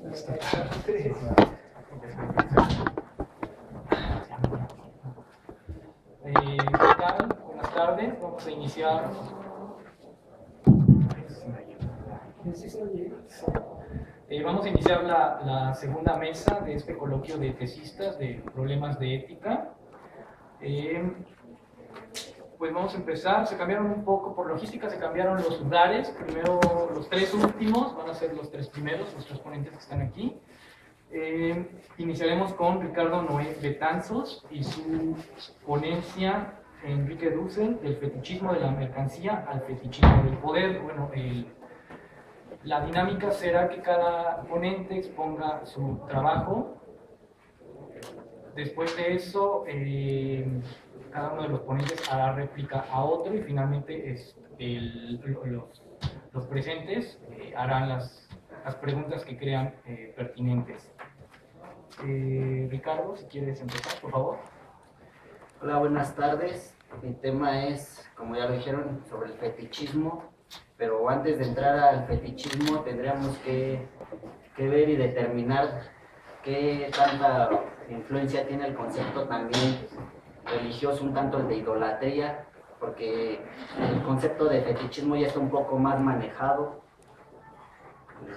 esta tarde. ¿Qué tal? Buenas tardes. Vamos a iniciar. Vamos a iniciar la segunda mesa de este coloquio de tesistas de problemas de ética. Pues vamos a empezar. Se cambiaron un poco por logística, se cambiaron los lugares. Primero los tres últimos van a ser los tres primeros, los tres ponentes que están aquí. Iniciaremos con Ricardo Noé Betanzos y su ponencia Enrique Dussel, del fetichismo de la mercancía al fetichismo del poder. Bueno, la dinámica será que cada ponente exponga su trabajo. Después de eso, cada uno de los ponentes hará réplica a otro y finalmente los presentes harán las preguntas que crean pertinentes. Ricardo, si quieres empezar, por favor. Hola, buenas tardes. Mi tema es, como ya lo dijeron, sobre el fetichismo, pero antes de entrar al fetichismo tendríamos que ver y determinar qué tanta influencia tiene el concepto también religioso, un tanto el de idolatría, porque el concepto de fetichismo ya está un poco más manejado.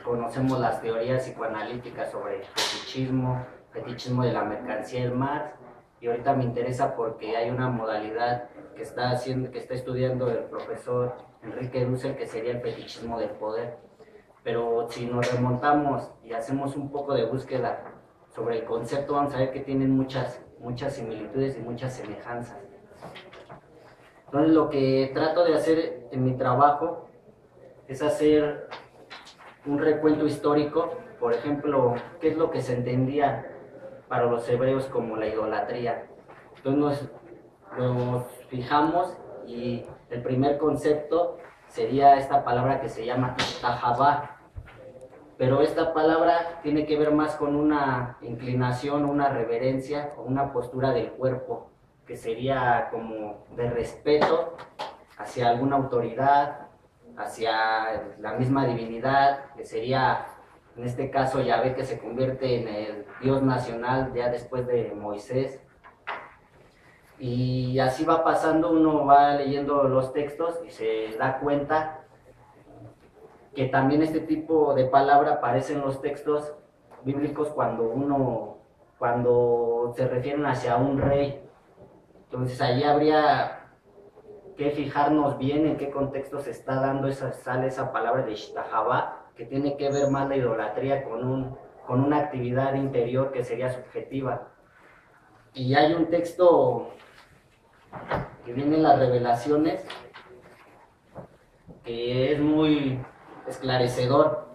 Conocemos las teorías psicoanalíticas sobre fetichismo de la mercancía y el Marx, y ahorita me interesa porque hay una modalidad que está estudiando el profesor Enrique Dussel, que sería el fetichismo del poder. Pero si nos remontamos y hacemos un poco de búsqueda sobre el concepto, vamos a ver que tienen muchas similitudes y muchas semejanzas. Entonces, lo que trato de hacer en mi trabajo es hacer un recuento histórico. Por ejemplo, qué es lo que se entendía para los hebreos como la idolatría. Entonces nos fijamos y el primer concepto sería esta palabra que se llama ishtahavá. Pero esta palabra tiene que ver más con una inclinación, una reverencia o una postura del cuerpo, que sería como de respeto hacia alguna autoridad, hacia la misma divinidad, que sería, en este caso, Yahvé, que se convierte en el Dios nacional ya después de Moisés. Y así va pasando, uno va leyendo los textos y se da cuenta que también este tipo de palabra aparece en los textos bíblicos cuando se refieren hacia un rey. Entonces allí habría que fijarnos bien en qué contexto se está dando sale esa palabra de ishtahavá, que tiene que ver más la idolatría con una actividad interior que sería subjetiva. Y hay un texto que viene en las Revelaciones que es muy esclarecedor,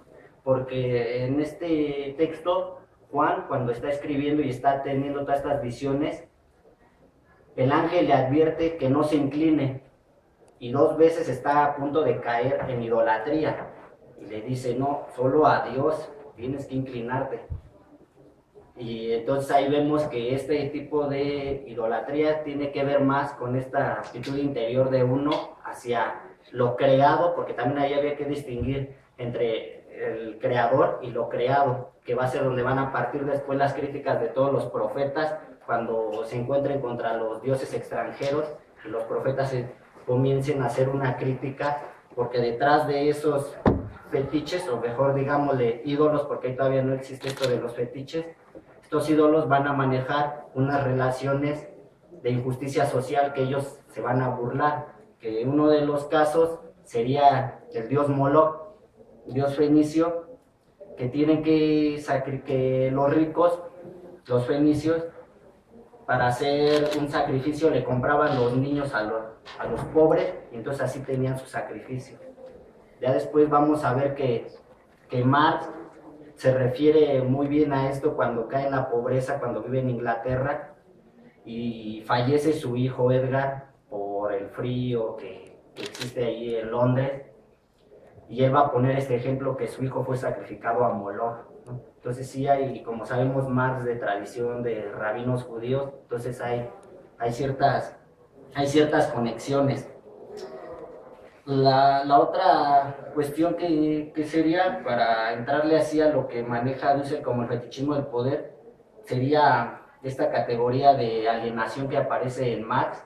porque en este texto Juan, cuando está escribiendo y está teniendo todas estas visiones, el ángel le advierte que no se incline, y 2 veces está a punto de caer en idolatría, y le dice: no, solo a Dios tienes que inclinarte. Y entonces ahí vemos que este tipo de idolatría tiene que ver más con esta actitud interior de uno hacia lo creado, porque también ahí había que distinguir entre el creador y lo creado, que va a ser donde van a partir después las críticas de todos los profetas cuando se encuentren contra los dioses extranjeros, y los profetas comiencen a hacer una crítica, porque detrás de esos fetiches, o mejor digámosle ídolos, porque ahí todavía no existe esto de los fetiches, estos ídolos van a manejar unas relaciones de injusticia social que ellos se van a burlar, que uno de los casos sería el dios Moloch, dios fenicio, que tienen que los ricos, los fenicios, para hacer un sacrificio le compraban los niños a los pobres, y entonces así tenían su sacrificio. Ya después vamos a ver que Marx se refiere muy bien a esto cuando cae en la pobreza, cuando vive en Inglaterra y fallece su hijo Edgar por el frío que existe ahí en Londres, y él va a poner este ejemplo que su hijo fue sacrificado a Moloch, ¿no? Entonces sí hay, como sabemos, Marx de tradición de rabinos judíos, entonces hay ciertas conexiones. La otra cuestión que sería, para entrarle así a lo que maneja Dussel como el fetichismo del poder, sería esta categoría de alienación que aparece en Marx,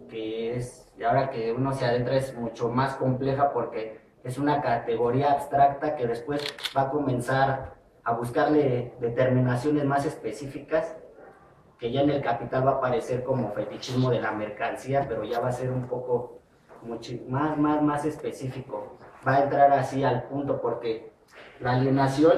que es, y ahora que uno se adentra, es mucho más compleja porque es una categoría abstracta que después va a comenzar a buscarle determinaciones más específicas, que ya en el Capital va a aparecer como fetichismo de la mercancía, pero ya va a ser un poco más específico. Va a entrar así al punto porque la alienación,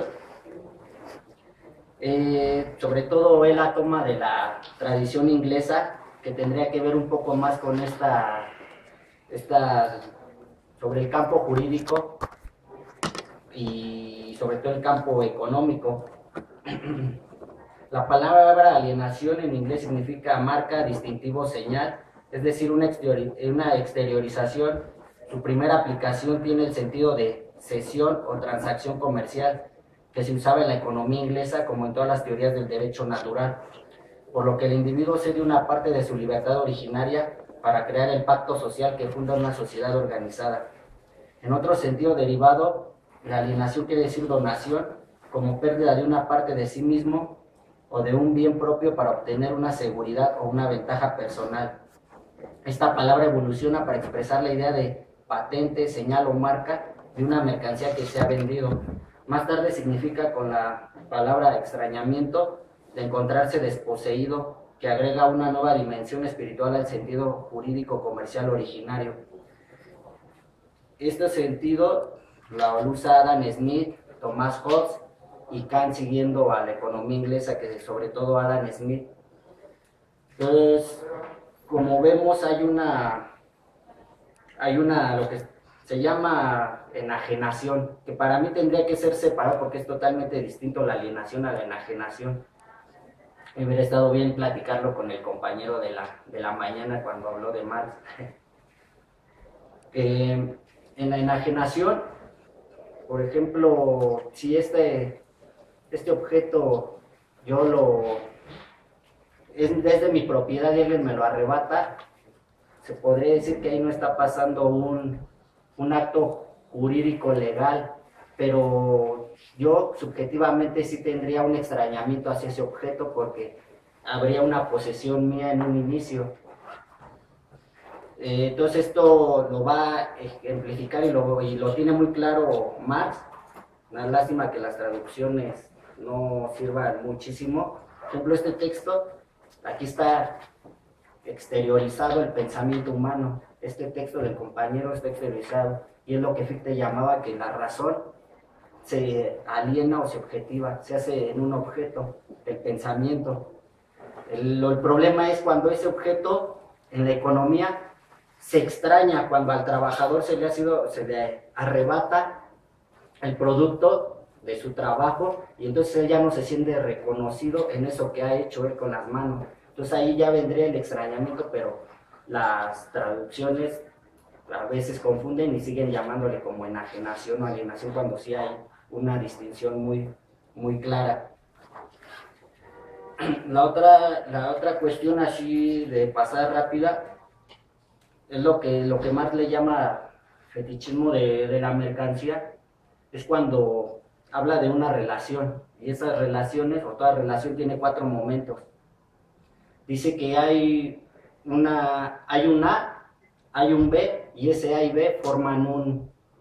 sobre todo él la toma de la tradición inglesa, que tendría que ver un poco más con esta sobre el campo jurídico y sobre todo el campo económico. La palabra alienación en inglés significa marca, distintivo, señal, es decir, una exteriorización. Su primera aplicación tiene el sentido de cesión o transacción comercial, que se usaba en la economía inglesa como en todas las teorías del derecho natural, por lo que el individuo cede una parte de su libertad originaria para crear el pacto social que funda una sociedad organizada. En otro sentido derivado, la alienación quiere decir donación, como pérdida de una parte de sí mismo o de un bien propio para obtener una seguridad o una ventaja personal. Esta palabra evoluciona para expresar la idea de patente, señal o marca de una mercancía que se ha vendido. Más tarde significa, con la palabra extrañamiento, de encontrarse desposeído, que agrega una nueva dimensión espiritual al sentido jurídico comercial originario. Este sentido lo usa Adam Smith, Thomas Hobbes y Kant, siguiendo a la economía inglesa, que sobre todo Adam Smith. Entonces, como vemos, hay una lo que se llama enajenación, que para mí tendría que ser separado porque es totalmente distinto la alienación a la enajenación. Me hubiera estado bien platicarlo con el compañero de la mañana cuando habló de Marx. En la enajenación, por ejemplo, si este objeto es de mi propiedad y alguien me lo arrebata, se podría decir que ahí no está pasando un acto jurídico legal, pero yo subjetivamente sí tendría un extrañamiento hacia ese objeto porque habría una posesión mía en un inicio. Entonces esto lo va a ejemplificar y lo tiene muy claro Marx. Una lástima que las traducciones no sirvan muchísimo. Por ejemplo, este texto, aquí está exteriorizado el pensamiento humano. Este texto del compañero está exteriorizado, y es lo que Fichte llamaba que la razón se aliena o se objetiva, se hace en un objeto, el pensamiento. El problema es cuando ese objeto en la economía se extraña, cuando al trabajador se le arrebata el producto de su trabajo, y entonces él ya no se siente reconocido en eso que ha hecho él con las manos. Entonces ahí ya vendría el extrañamiento, pero las traducciones a veces confunden y siguen llamándole como enajenación o alienación, cuando sí hay una distinción muy clara. La otra cuestión, así de pasada rápida, es lo que Marx le llama fetichismo de la mercancía. Es cuando habla de una relación, y esas relaciones, o toda relación, tiene 4 momentos. Dice que hay un A, hay un B, y ese A y B forman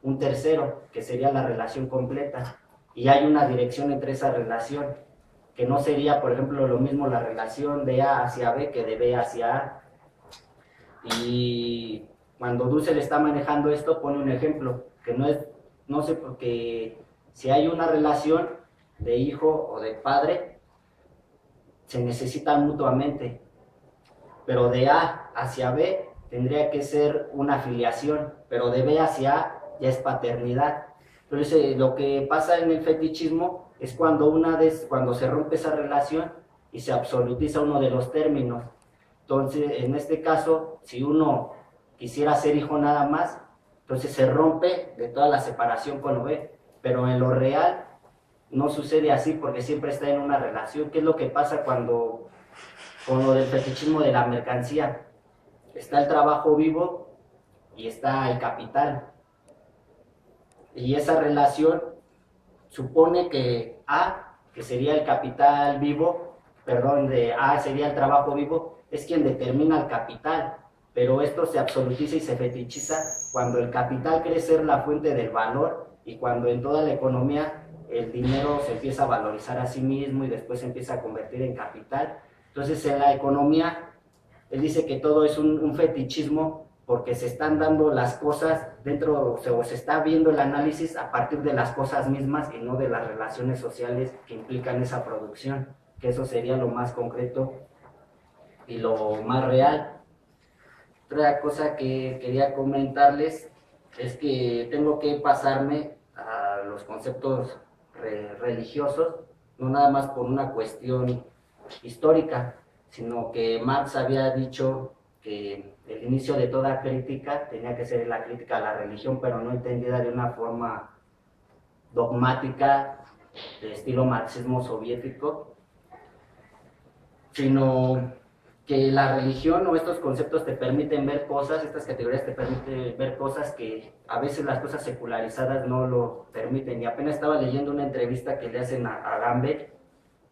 un tercero, que sería la relación completa, y hay una dirección entre esa relación, que no sería, por ejemplo, lo mismo la relación de A hacia B que de B hacia A. Y cuando Dussel está manejando esto, pone un ejemplo, que no sé, porque si hay una relación de hijo o de padre, se necesitan mutuamente, pero de A hacia B tendría que ser una filiación, pero de B hacia A ya es paternidad. Entonces lo que pasa en el fetichismo es cuando se rompe esa relación y se absolutiza uno de los términos. Entonces, en este caso, si uno quisiera ser hijo nada más, entonces se rompe de toda la separación con lo B, pero en lo real no sucede así porque siempre está en una relación. ¿Qué es lo que pasa con lo del fetichismo de la mercancía? Está el trabajo vivo y está el capital. Y esa relación supone que A, que sería el capital vivo, perdón, de A sería el trabajo vivo, es quien determina el capital, pero esto se absolutiza y se fetichiza cuando el capital cree ser la fuente del valor y cuando en toda la economía el dinero se empieza a valorizar a sí mismo y después se empieza a convertir en capital. Entonces en la economía, él dice que todo es un fetichismo porque se están dando las cosas dentro, o se está viendo el análisis a partir de las cosas mismas y no de las relaciones sociales que implican esa producción, que eso sería lo más concreto y lo más real. Otra cosa que quería comentarles es que tengo que pasarme a los conceptos religiosos, no nada más por una cuestión histórica, sino que Marx había dicho que el inicio de toda crítica tenía que ser la crítica a la religión, pero no entendida de una forma dogmática de estilo marxismo soviético, sino que la religión o estos conceptos te permiten ver cosas, estas categorías te permiten ver cosas que a veces las cosas secularizadas no lo permiten. Y apenas estaba leyendo una entrevista que le hacen a Agamben,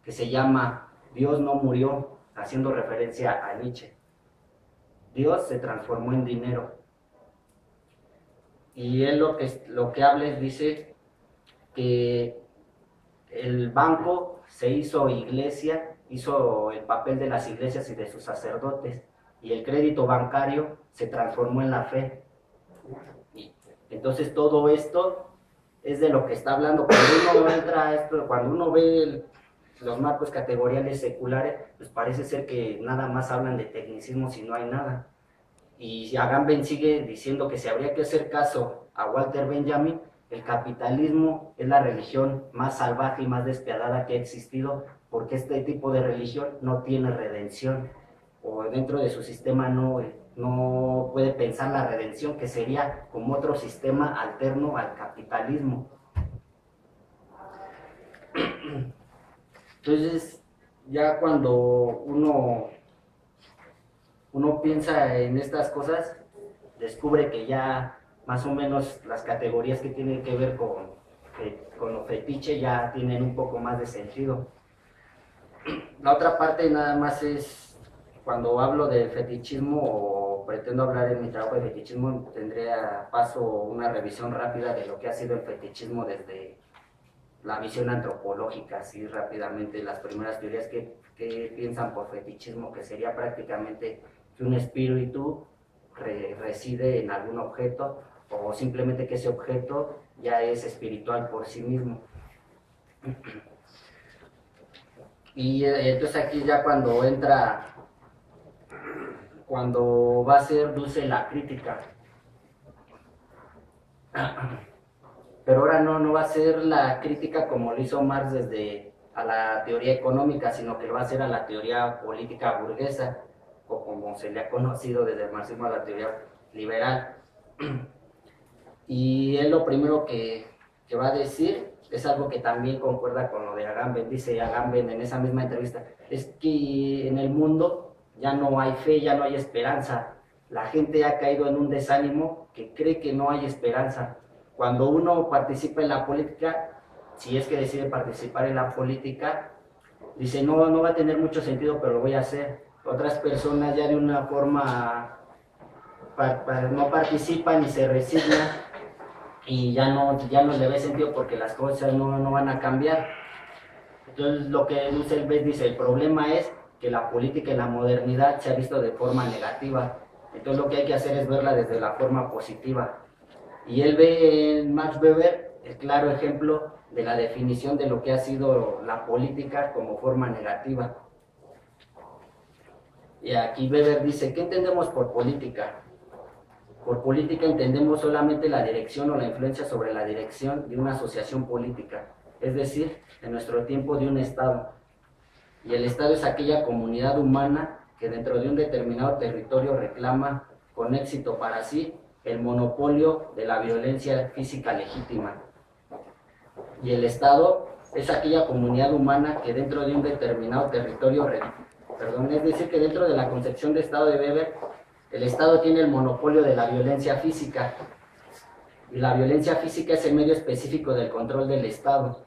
que se llama Dios no murió, haciendo referencia a Nietzsche. Dios se transformó en dinero. Y él lo que habla es, dice que el banco se hizo iglesia, hizo el papel de las iglesias y de sus sacerdotes, y el crédito bancario se transformó en la fe. Y entonces todo esto es de lo que está hablando. Cuando uno entra a esto, cuando uno ve los marcos categoriales seculares, pues parece ser que nada más hablan de tecnicismos y no hay nada. Y Agamben sigue diciendo que si habría que hacer caso a Walter Benjamin, el capitalismo es la religión más salvaje y más despiadada que ha existido, porque este tipo de religión no tiene redención, o dentro de su sistema no puede pensar la redención, que sería como otro sistema alterno al capitalismo. Entonces, ya cuando uno piensa en estas cosas, descubre que ya más o menos las categorías que tienen que ver con lo fetiche ya tienen un poco más de sentido. La otra parte nada más es, cuando hablo de fetichismo o pretendo hablar en mi trabajo de fetichismo, tendré a paso una revisión rápida de lo que ha sido el fetichismo desde la visión antropológica, así rápidamente las primeras teorías que piensan por fetichismo, que sería prácticamente que un espíritu reside en algún objeto, o simplemente que ese objeto ya es espiritual por sí mismo. Y entonces aquí ya cuando va a ser Dussel la crítica, pero ahora no va a ser la crítica como lo hizo Marx desde a la teoría económica, sino que lo va a hacer a la teoría política burguesa, o como se le ha conocido desde el marxismo a la teoría liberal. Y él lo primero que va a decir es algo que también concuerda con lo de Agamben. Dice Agamben en esa misma entrevista, es que en el mundo ya no hay fe, ya no hay esperanza. La gente ha caído en un desánimo que cree que no hay esperanza. Cuando uno participa en la política, si es que decide participar en la política, dice, no va a tener mucho sentido, pero lo voy a hacer. Otras personas ya de una forma no participan y se resignan, y ya no le ve sentido porque las cosas no van a cambiar. Entonces lo que Dussel dice, el problema es que la política en la modernidad se ha visto de forma negativa, entonces lo que hay que hacer es verla desde la forma positiva. Y él ve en Max Weber el claro ejemplo de la definición de lo que ha sido la política como forma negativa. Y aquí Weber dice, ¿qué entendemos por política? Por política entendemos solamente la dirección o la influencia sobre la dirección de una asociación política, es decir, en nuestro tiempo de un Estado. Y el Estado es aquella comunidad humana que dentro de un determinado territorio reclama con éxito para sí el monopolio de la violencia física legítima. Y el Estado es aquella comunidad humana que dentro de un determinado territorio, es decir, que dentro de la concepción de Estado de Weber, El Estado tiene el monopolio de la violencia física, y la violencia física es el medio específico del control del Estado.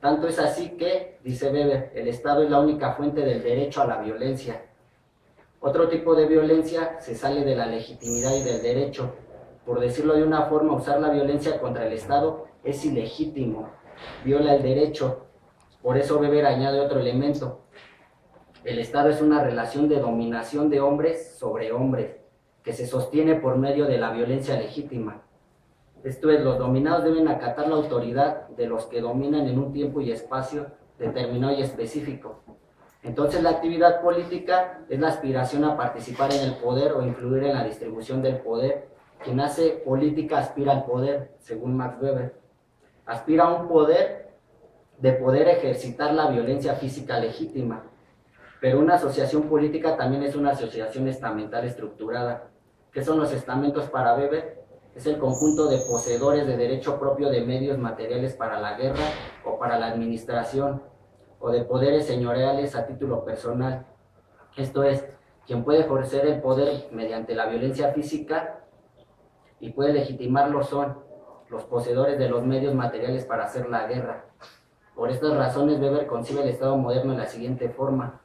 Tanto es así que, dice Weber, el Estado es la única fuente del derecho a la violencia. Otro tipo de violencia se sale de la legitimidad y del derecho. Por decirlo de una forma, usar la violencia contra el Estado es ilegítimo, viola el derecho. Por eso Weber añade otro elemento. El Estado es una relación de dominación de hombres sobre hombres, que se sostiene por medio de la violencia legítima. Esto es, los dominados deben acatar la autoridad de los que dominan en un tiempo y espacio determinado y específico. Entonces la actividad política es la aspiración a participar en el poder o influir en la distribución del poder. Quien hace política aspira al poder, según Max Weber. Aspira a un poder de poder ejercitar la violencia física legítima. Pero una asociación política también es una asociación estamental estructurada. ¿Qué son los estamentos para Weber? Es el conjunto de poseedores de derecho propio de medios materiales para la guerra o para la administración, o de poderes señoriales a título personal. Esto es, quien puede ejercer el poder mediante la violencia física y puede legitimarlo son los poseedores de los medios materiales para hacer la guerra. Por estas razones, Weber concibe el Estado moderno en la siguiente forma.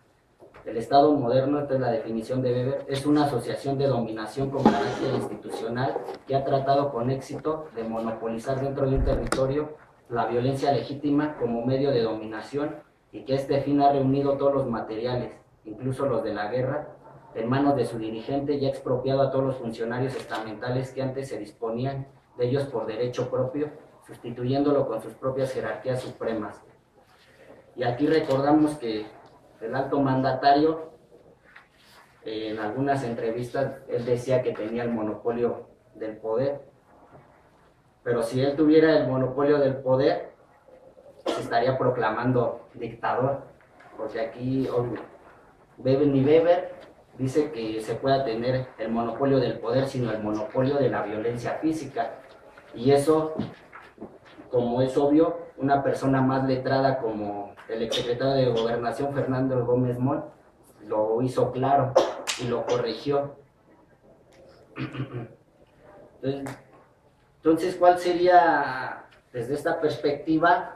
El Estado moderno, esta es la definición de Weber, es una asociación de dominación con carácter institucional que ha tratado con éxito de monopolizar dentro de un territorio la violencia legítima como medio de dominación y que este fin ha reunido todos los materiales, incluso los de la guerra, en manos de su dirigente y ha expropiado a todos los funcionarios estamentales que antes se disponían de ellos por derecho propio, sustituyéndolo con sus propias jerarquías supremas. Y aquí recordamos que el alto mandatario, en algunas entrevistas, él decía que tenía el monopolio del poder. Pero si él tuviera el monopolio del poder, se estaría proclamando dictador. Porque aquí ni Weber dice que se pueda tener el monopolio del poder, sino el monopolio de la violencia física. Y eso, como es obvio, una persona más letrada como el exsecretario de Gobernación, Fernando Gómez Mon, lo hizo claro y lo corrigió. Entonces, ¿cuál sería, desde esta perspectiva?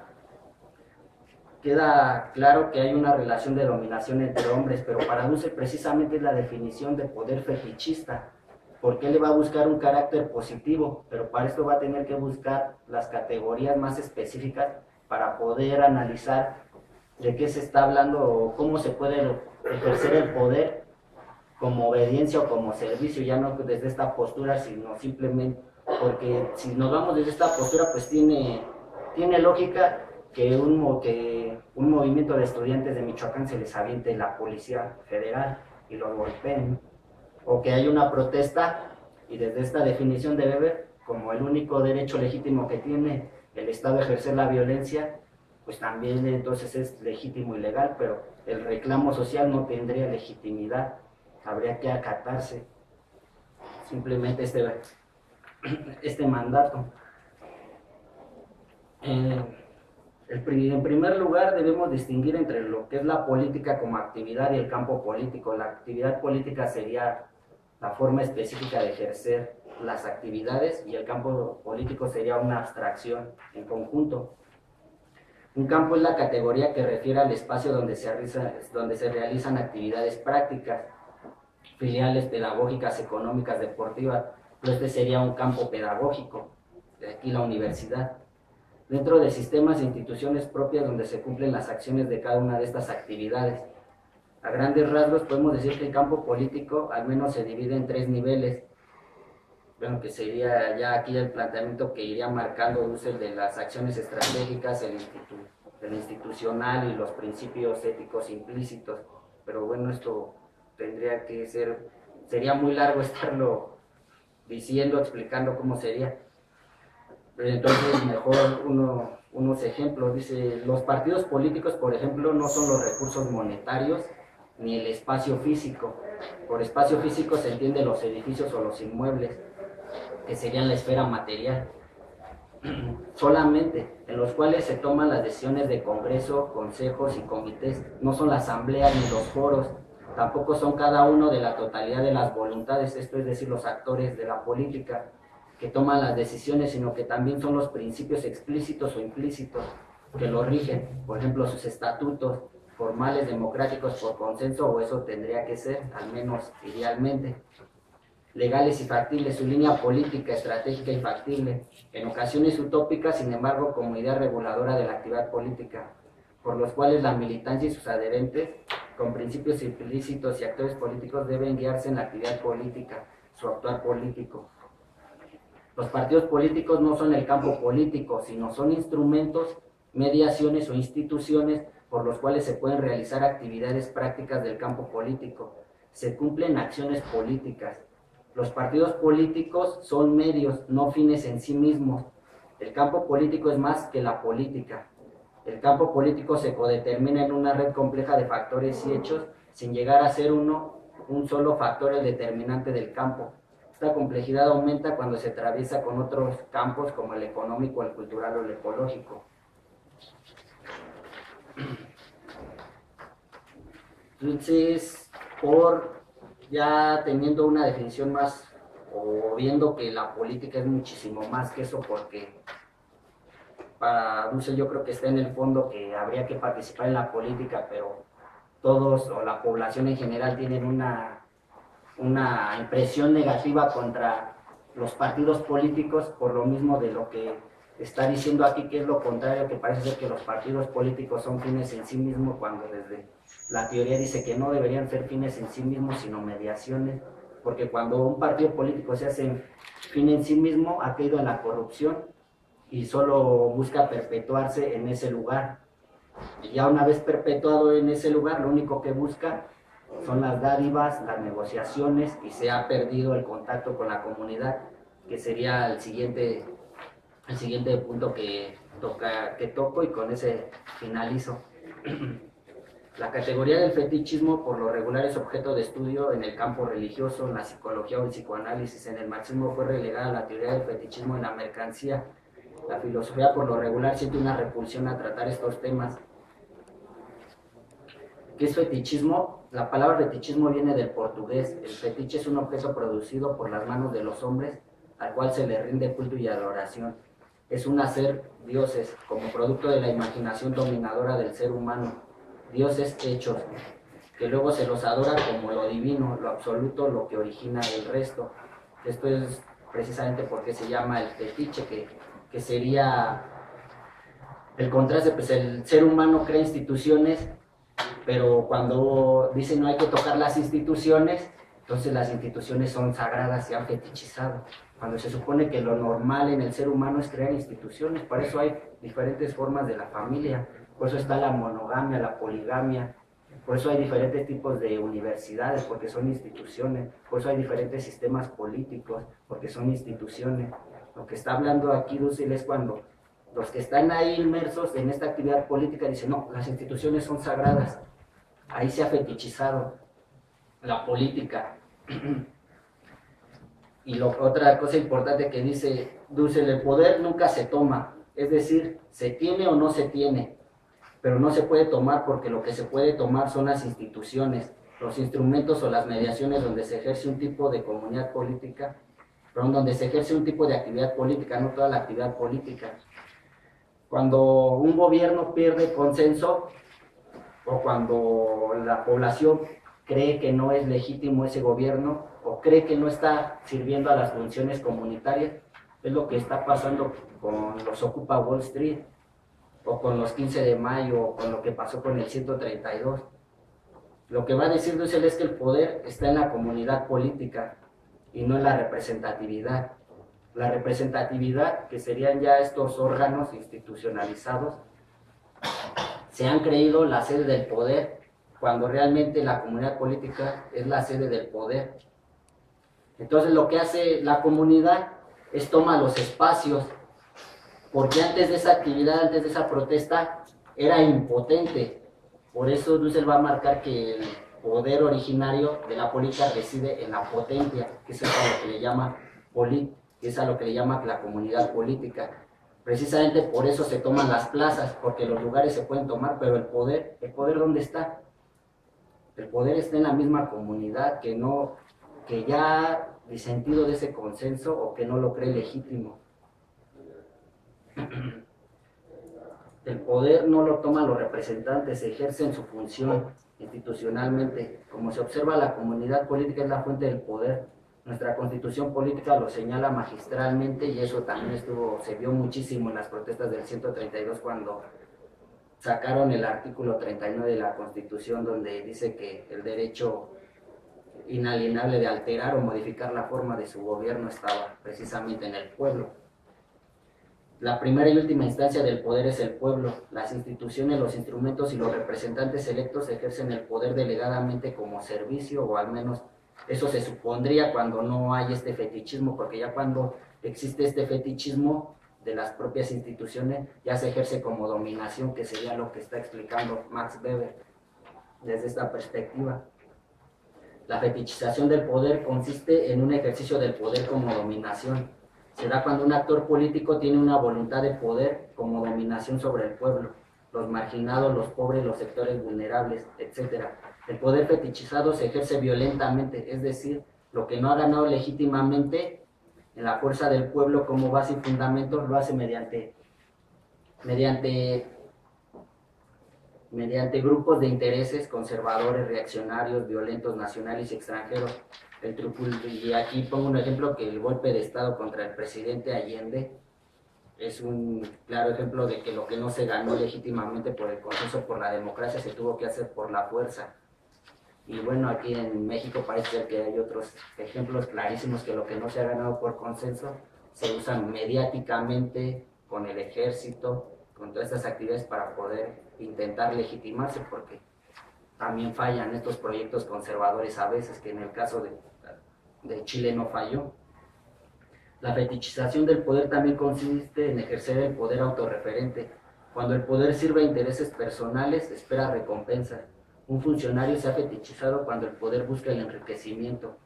Queda claro que hay una relación de dominación entre hombres, pero para Dussel precisamente es la definición de poder fetichista, porque él le va a buscar un carácter positivo, pero para esto va a tener que buscar las categorías más específicas para poder analizar de qué se está hablando o cómo se puede ejercer el poder como obediencia o como servicio, ya no desde esta postura, sino simplemente, porque si nos vamos desde esta postura, pues tiene lógica que un movimiento de estudiantes de Michoacán se les aviente la Policía Federal y los golpeen, o que hay una protesta y desde esta definición de Weber, como el único derecho legítimo que tiene el Estado a ejercer la violencia, pues también entonces es legítimo y legal, pero el reclamo social no tendría legitimidad, habría que acatarse simplemente este mandato. En primer lugar, debemos distinguir entre lo que es la política como actividad y el campo político. La actividad política sería la forma específica de ejercer las actividades y el campo político sería una abstracción en conjunto. Un campo es la categoría que refiere al espacio donde se realizan actividades prácticas, filiales, pedagógicas, económicas, deportivas. Este sería un campo pedagógico, de aquí la universidad. Dentro de sistemas e instituciones propias donde se cumplen las acciones de cada una de estas actividades. A grandes rasgos podemos decir que el campo político al menos se divide en 3 niveles. Bueno, que sería ya aquí el planteamiento que iría marcando Dussel de las acciones estratégicas, el institucional y los principios éticos implícitos. Pero bueno, esto tendría que sería muy largo estarlo diciendo, explicando cómo sería. Entonces, mejor unos ejemplos. Dice, los partidos políticos, por ejemplo, no son los recursos monetarios ni el espacio físico. Por espacio físico se entiende los edificios o los inmuebles, que serían la esfera material, solamente, en los cuales se toman las decisiones de congreso, consejos y comités. No son la asamblea ni los foros, Tampoco son cada uno de la totalidad de las voluntades, esto es decir, los actores de la política que toman las decisiones, sino que también son los principios explícitos o implícitos que lo rigen, por ejemplo, sus estatutos formales, democráticos por consenso, o eso tendría que ser, al menos idealmente, legales y factibles, su línea política, estratégica y factible, en ocasiones utópica, sin embargo, como idea reguladora de la actividad política, por los cuales la militancia y sus adherentes, con principios implícitos y actores políticos, deben guiarse en la actividad política, su actuar político. Los partidos políticos no son el campo político, sino son instrumentos, mediaciones o instituciones por los cuales se pueden realizar actividades prácticas del campo político. Se cumplen acciones políticas. Los partidos políticos son medios, no fines en sí mismos. El campo político es más que la política. El campo político se codetermina en una red compleja de factores y hechos, sin llegar a ser un solo factor el determinante del campo. Esta complejidad aumenta cuando se atraviesa con otros campos como el económico, el cultural o el ecológico. Entonces, ya teniendo una definición más, o viendo que la política es muchísimo más que eso, porque para Dussel yo creo que está en el fondo que habría que participar en la política, pero todos o la población en general tienen una impresión negativa contra los partidos políticos, por lo mismo de lo que está diciendo aquí, que es lo contrario, que parece ser que los partidos políticos son fines en sí mismos, cuando desde la teoría dice que no deberían ser fines en sí mismos, sino mediaciones, porque cuando un partido político se hace fin en sí mismo, ha caído en la corrupción y solo busca perpetuarse en ese lugar. Y ya una vez perpetuado en ese lugar, lo único que busca son las dádivas, las negociaciones, y se ha perdido el contacto con la comunidad, que sería el siguiente punto que toco, y con ese finalizo. La categoría del fetichismo por lo regular es objeto de estudio en el campo religioso, en la psicología o el psicoanálisis. En el marxismo fue relegada la teoría del fetichismo en la mercancía. La filosofía por lo regular siente una repulsión a tratar estos temas. ¿Qué es fetichismo? La palabra fetichismo viene del portugués. El fetiche es un objeto producido por las manos de los hombres al cual se le rinde culto y adoración. Es un hacer dioses como producto de la imaginación dominadora del ser humano, dioses hechos, que luego se los adora como lo divino, lo absoluto, lo que origina el resto. Esto es precisamente porque se llama el fetiche, que sería el contraste, pues el ser humano crea instituciones, pero cuando dicen no hay que tocar las instituciones, entonces las instituciones son sagradas, se han fetichizado, cuando se supone que lo normal en el ser humano es crear instituciones. Por eso hay diferentes formas de la familia, por eso está la monogamia, la poligamia, por eso hay diferentes tipos de universidades, porque son instituciones, por eso hay diferentes sistemas políticos, porque son instituciones. Lo que está hablando aquí Dussel es cuando los que están ahí inmersos en esta actividad política dicen, no, las instituciones son sagradas. Ahí se ha fetichizado la política. Y otra cosa importante que dice Dussel, el poder nunca se toma, es decir, se tiene o no se tiene, pero no se puede tomar, porque lo que se puede tomar son las instituciones, los instrumentos o las mediaciones donde se ejerce un tipo de comunidad política, perdón, donde se ejerce un tipo de actividad política, no toda la actividad política. Cuando un gobierno pierde consenso, o cuando la población cree que no es legítimo ese gobierno, o cree que no está sirviendo a las funciones comunitarias, es lo que está pasando con los Ocupa Wall Street, o con los 15 de mayo, o con lo que pasó con el 132. Lo que va a decir Dussel es que el poder está en la comunidad política y no en la representatividad. La representatividad, que serían ya estos órganos institucionalizados, se han creído la sede del poder, cuando realmente la comunidad política es la sede del poder. Entonces lo que hace la comunidad es tomar los espacios, porque antes de esa actividad, antes de esa protesta, era impotente. Por eso Dussel va a marcar que el poder originario de la política reside en la potencia, que es a lo que le llama que es a lo que le llama la comunidad política. Precisamente por eso se toman las plazas, porque los lugares se pueden tomar, pero el poder ¿dónde está? El poder está en la misma comunidad que ya ha disentido de ese consenso o que no lo cree legítimo. El poder no lo toman los representantes, ejercen su función institucionalmente. Como se observa, la comunidad política es la fuente del poder. Nuestra constitución política lo señala magistralmente y eso también se vio muchísimo en las protestas del 132 cuando sacaron el artículo 39 de la Constitución, donde dice que el derecho inalienable de alterar o modificar la forma de su gobierno estaba precisamente en el pueblo. La primera y última instancia del poder es el pueblo. Las instituciones, los instrumentos y los representantes electos ejercen el poder delegadamente como servicio, o al menos eso se supondría cuando no hay este fetichismo, porque ya cuando existe este fetichismo de las propias instituciones, ya se ejerce como dominación, que sería lo que está explicando Max Weber desde esta perspectiva. La fetichización del poder consiste en un ejercicio del poder como dominación. Se da cuando un actor político tiene una voluntad de poder como dominación sobre el pueblo, los marginados, los pobres, los sectores vulnerables, etc. El poder fetichizado se ejerce violentamente, es decir, lo que no ha ganado legítimamente en la fuerza del pueblo como base y fundamento, lo hace mediante grupos de intereses conservadores, reaccionarios, violentos, nacionales y extranjeros. Y aquí pongo un ejemplo, que el golpe de Estado contra el presidente Allende es un claro ejemplo de que lo que no se ganó legítimamente por el consenso, por la democracia, se tuvo que hacer por la fuerza. Y bueno, aquí en México parece ser que hay otros ejemplos clarísimos que lo que no se ha ganado por consenso se usa mediáticamente con el ejército, con todas estas actividades para poder intentar legitimarse, porque también fallan estos proyectos conservadores a veces, que en el caso de Chile no falló. La fetichización del poder también consiste en ejercer el poder autorreferente. Cuando el poder sirve a intereses personales, espera recompensas. Un funcionario se ha fetichizado cuando el poder busca el enriquecimiento.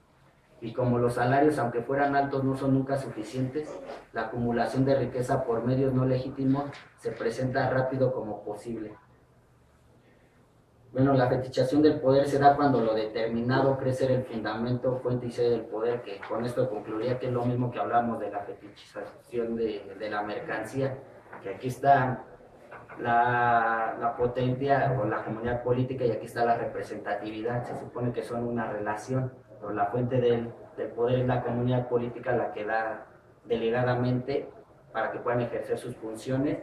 Y como los salarios, aunque fueran altos, no son nunca suficientes, la acumulación de riqueza por medios no legítimos se presenta rápido como posible. Bueno, la fetichización del poder se da cuando lo determinado cree ser el fundamento, fuente y sede del poder, que con esto concluiría que es lo mismo que hablamos de la fetichización de la mercancía, que aquí está la potencia o la comunidad política y aquí está la representatividad. Se supone que son una relación, pero la fuente del poder es la comunidad política, la que da delegadamente para que puedan ejercer sus funciones.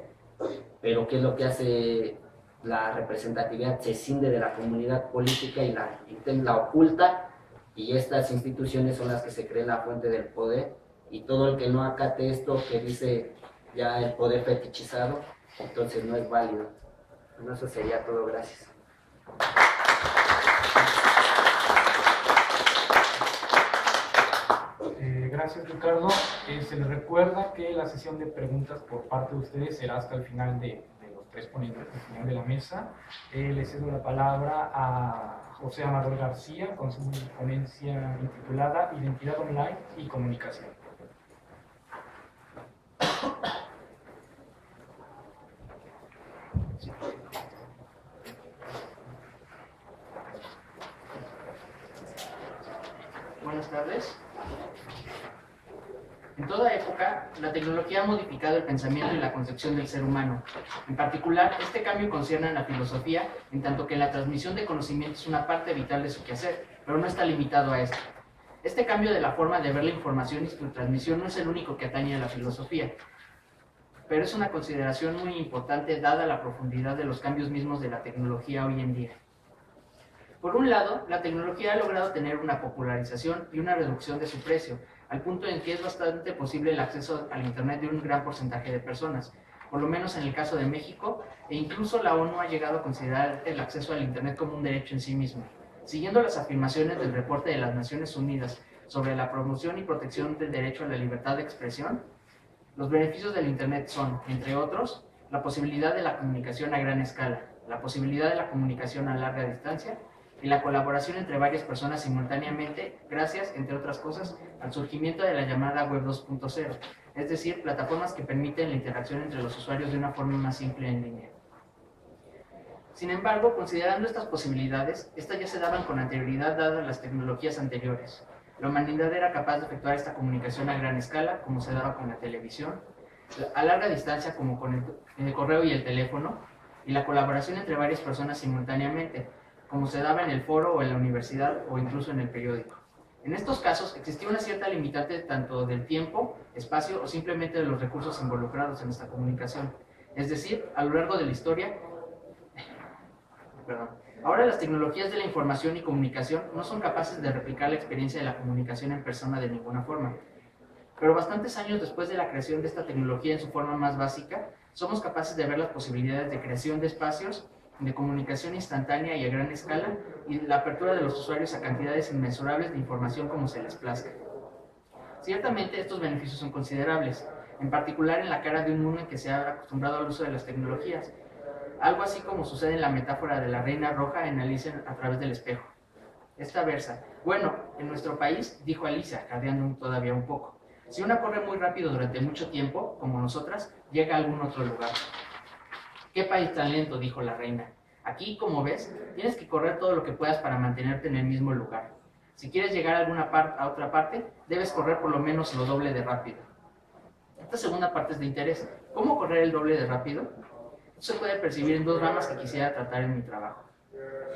Pero ¿qué es lo que hace la representatividad? Se escinde de la comunidad política y la oculta, y estas instituciones son las que se creen la fuente del poder, y todo el que no acate esto que dice ya el poder fetichizado, entonces no es válido. Bueno, eso sería todo, gracias. Gracias, Ricardo. Se les recuerda que la sesión de preguntas por parte de ustedes será hasta el final de los tres ponentes, al final de la mesa. Le cedo la palabra a José Amador García con su ponencia intitulada Identidad Online y Comunicación. Buenas tardes. En toda época, la tecnología ha modificado el pensamiento y la concepción del ser humano. En particular, este cambio concierne a la filosofía, en tanto que la transmisión de conocimiento es una parte vital de su quehacer, pero no está limitado a esto. Este cambio de la forma de ver la información y su transmisión no es el único que atañe a la filosofía, pero es una consideración muy importante dada la profundidad de los cambios mismos de la tecnología hoy en día. Por un lado, la tecnología ha logrado tener una popularización y una reducción de su precio, al punto en que es bastante posible el acceso al Internet de un gran porcentaje de personas, por lo menos en el caso de México, e incluso la ONU ha llegado a considerar el acceso al Internet como un derecho en sí mismo. Siguiendo las afirmaciones del reporte de las Naciones Unidas sobre la promoción y protección del derecho a la libertad de expresión, los beneficios del Internet son, entre otros, la posibilidad de la comunicación a gran escala, la posibilidad de la comunicación a larga distancia, y la colaboración entre varias personas simultáneamente, gracias, entre otras cosas, al surgimiento de la llamada Web 2.0, es decir, plataformas que permiten la interacción entre los usuarios de una forma más simple en línea. Sin embargo, considerando estas posibilidades, estas ya se daban con anterioridad dadas las tecnologías anteriores. La humanidad era capaz de efectuar esta comunicación a gran escala, como se daba con la televisión, a larga distancia, como con el correo y el teléfono, y la colaboración entre varias personas simultáneamente, como se daba en el foro o en la universidad o incluso en el periódico. En estos casos existía una cierta limitante tanto del tiempo, espacio o simplemente de los recursos involucrados en esta comunicación. Es decir, a lo largo de la historia, ahora las tecnologías de la información y comunicación no son capaces de replicar la experiencia de la comunicación en persona de ninguna forma. Pero bastantes años después de la creación de esta tecnología en su forma más básica, somos capaces de ver las posibilidades de creación de espacios, de comunicación instantánea y a gran escala, y la apertura de los usuarios a cantidades inmensurables de información como se les plazca. Ciertamente estos beneficios son considerables, en particular en la cara de un mundo en que se ha acostumbrado al uso de las tecnologías, algo así como sucede en la metáfora de la reina roja en Alicia a través del espejo. Esta versa: bueno, en nuestro país, dijo Alicia, jadeando todavía un poco, si una corre muy rápido durante mucho tiempo, como nosotras, llega a algún otro lugar. ¿Qué país tan lento?, dijo la reina. Aquí, como ves, tienes que correr todo lo que puedas para mantenerte en el mismo lugar. Si quieres llegar a otra parte, debes correr por lo menos lo doble de rápido. Esta segunda parte es de interés. ¿Cómo correr el doble de rápido? Esto se puede percibir en dos ramas que quisiera tratar en mi trabajo.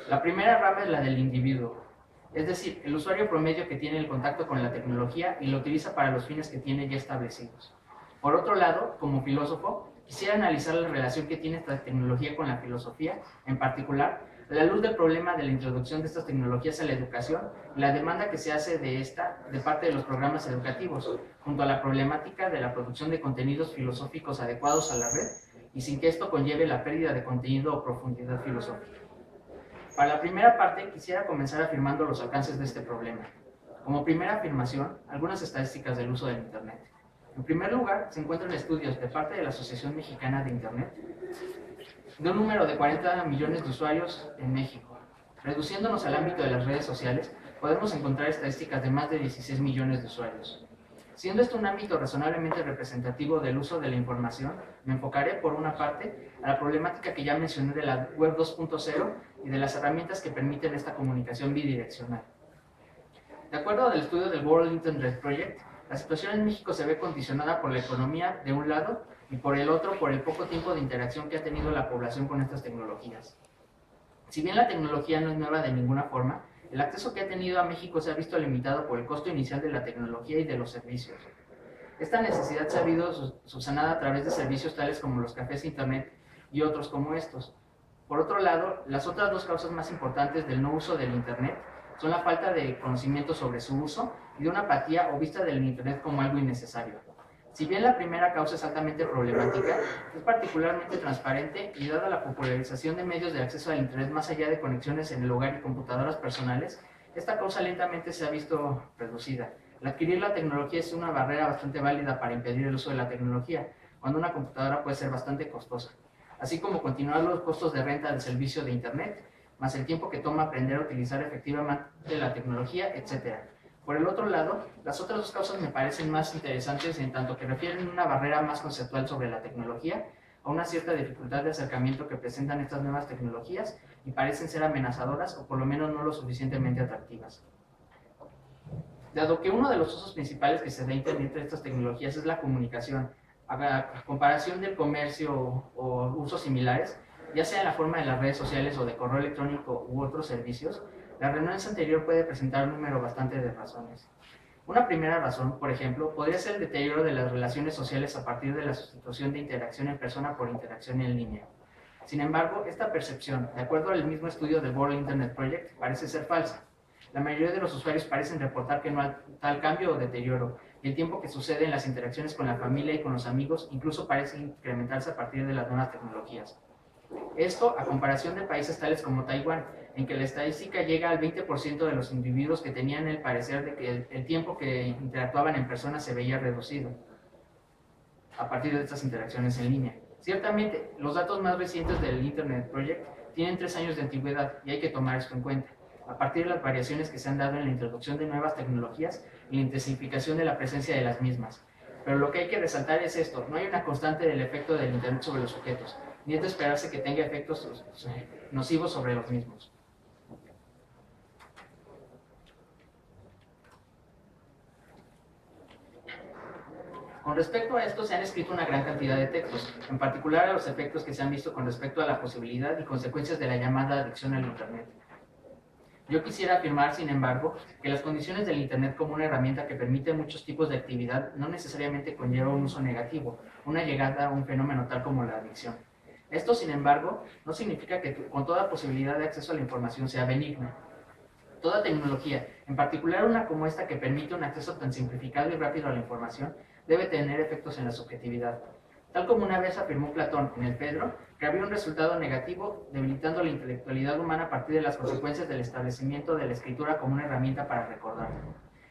La primera rama es la del individuo, es decir, el usuario promedio que tiene el contacto con la tecnología y lo utiliza para los fines que tiene ya establecidos. Por otro lado, como filósofo, quisiera analizar la relación que tiene esta tecnología con la filosofía, en particular, a la luz del problema de la introducción de estas tecnologías a la educación y la demanda que se hace de esta de parte de los programas educativos, junto a la problemática de la producción de contenidos filosóficos adecuados a la red y sin que esto conlleve la pérdida de contenido o profundidad filosófica. Para la primera parte, quisiera comenzar afirmando los alcances de este problema. Como primera afirmación, algunas estadísticas del uso del Internet. En primer lugar, se encuentran estudios de parte de la Asociación Mexicana de Internet de un número de 40 millones de usuarios en México. Reduciéndonos al ámbito de las redes sociales, podemos encontrar estadísticas de más de 16 millones de usuarios. Siendo esto un ámbito razonablemente representativo del uso de la información, me enfocaré por una parte a la problemática que ya mencioné de la Web 2.0 y de las herramientas que permiten esta comunicación bidireccional. De acuerdo al estudio del World Internet Project, la situación en México se ve condicionada por la economía de un lado y por el otro por el poco tiempo de interacción que ha tenido la población con estas tecnologías. Si bien la tecnología no es nueva de ninguna forma, el acceso que ha tenido a México se ha visto limitado por el costo inicial de la tecnología y de los servicios. Esta necesidad se ha visto subsanada a través de servicios tales como los cafés internet y otros como estos. Por otro lado, las otras dos causas más importantes del no uso del Internet son la falta de conocimiento sobre su uso y de una apatía o vista del Internet como algo innecesario. Si bien la primera causa es altamente problemática, es particularmente transparente y dada la popularización de medios de acceso al Internet más allá de conexiones en el hogar y computadoras personales, esta causa lentamente se ha visto reducida. El adquirir la tecnología es una barrera bastante válida para impedir el uso de la tecnología, cuando una computadora puede ser bastante costosa, así como continuar los costos de renta del servicio de Internet, más el tiempo que toma aprender a utilizar efectivamente la tecnología, etc. Por el otro lado, las otras dos causas me parecen más interesantes en tanto que refieren una barrera más conceptual sobre la tecnología, a una cierta dificultad de acercamiento que presentan estas nuevas tecnologías y parecen ser amenazadoras o por lo menos no lo suficientemente atractivas. Dado que uno de los usos principales que se da a Internet de estas tecnologías es la comunicación, a comparación del comercio o usos similares, ya sea en la forma de las redes sociales o de correo electrónico u otros servicios, la renuencia anterior puede presentar un número bastante de razones. Una primera razón, por ejemplo, podría ser el deterioro de las relaciones sociales a partir de la sustitución de interacción en persona por interacción en línea. Sin embargo, esta percepción, de acuerdo al mismo estudio del World Internet Project, parece ser falsa. La mayoría de los usuarios parecen reportar que no hay tal cambio o deterioro, y el tiempo que sucede en las interacciones con la familia y con los amigos incluso parece incrementarse a partir de las nuevas tecnologías. Esto a comparación de países tales como Taiwán, en que la estadística llega al 20% de los individuos que tenían el parecer de que el tiempo que interactuaban en persona se veía reducido a partir de estas interacciones en línea. Ciertamente, los datos más recientes del Internet Project tienen 3 años de antigüedad y hay que tomar esto en cuenta, a partir de las variaciones que se han dado en la introducción de nuevas tecnologías y la intensificación de la presencia de las mismas. Pero lo que hay que resaltar es esto: no hay una constante del efecto del Internet sobre los sujetos. ni es de esperarse que tenga efectos nocivos sobre los mismos. Con respecto a esto, se han escrito una gran cantidad de textos, en particular a los efectos que se han visto con respecto a la posibilidad y consecuencias de la llamada adicción al Internet. Yo quisiera afirmar, sin embargo, que las condiciones del Internet como una herramienta que permite muchos tipos de actividad no necesariamente conlleva un uso negativo, una llegada a un fenómeno tal como la adicción. Esto, sin embargo, no significa que con toda posibilidad de acceso a la información sea benigna. Toda tecnología, en particular una como esta que permite un acceso tan simplificado y rápido a la información, debe tener efectos en la subjetividad. Tal como una vez afirmó Platón en el Fedro, que había un resultado negativo debilitando la intelectualidad humana a partir de las consecuencias del establecimiento de la escritura como una herramienta para recordar.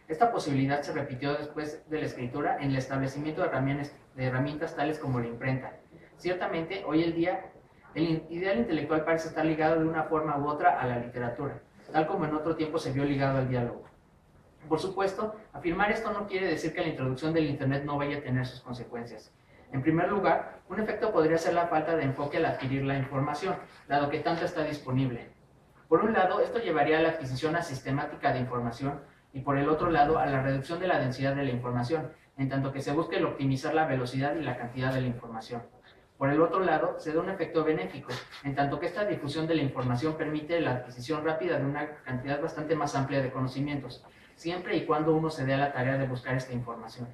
Esta posibilidad se repitió después de la escritura en el establecimiento de herramientas tales como la imprenta. Ciertamente, hoy en día, el ideal intelectual parece estar ligado de una forma u otra a la literatura, tal como en otro tiempo se vio ligado al diálogo. Por supuesto, afirmar esto no quiere decir que la introducción del Internet no vaya a tener sus consecuencias. En primer lugar, un efecto podría ser la falta de enfoque al adquirir la información, dado que tanta está disponible. Por un lado, esto llevaría a la adquisición asistemática de información y por el otro lado, a la reducción de la densidad de la información, en tanto que se busque el optimizar la velocidad y la cantidad de la información. Por el otro lado, se da un efecto benéfico, en tanto que esta difusión de la información permite la adquisición rápida de una cantidad bastante más amplia de conocimientos, siempre y cuando uno se dé a la tarea de buscar esta información.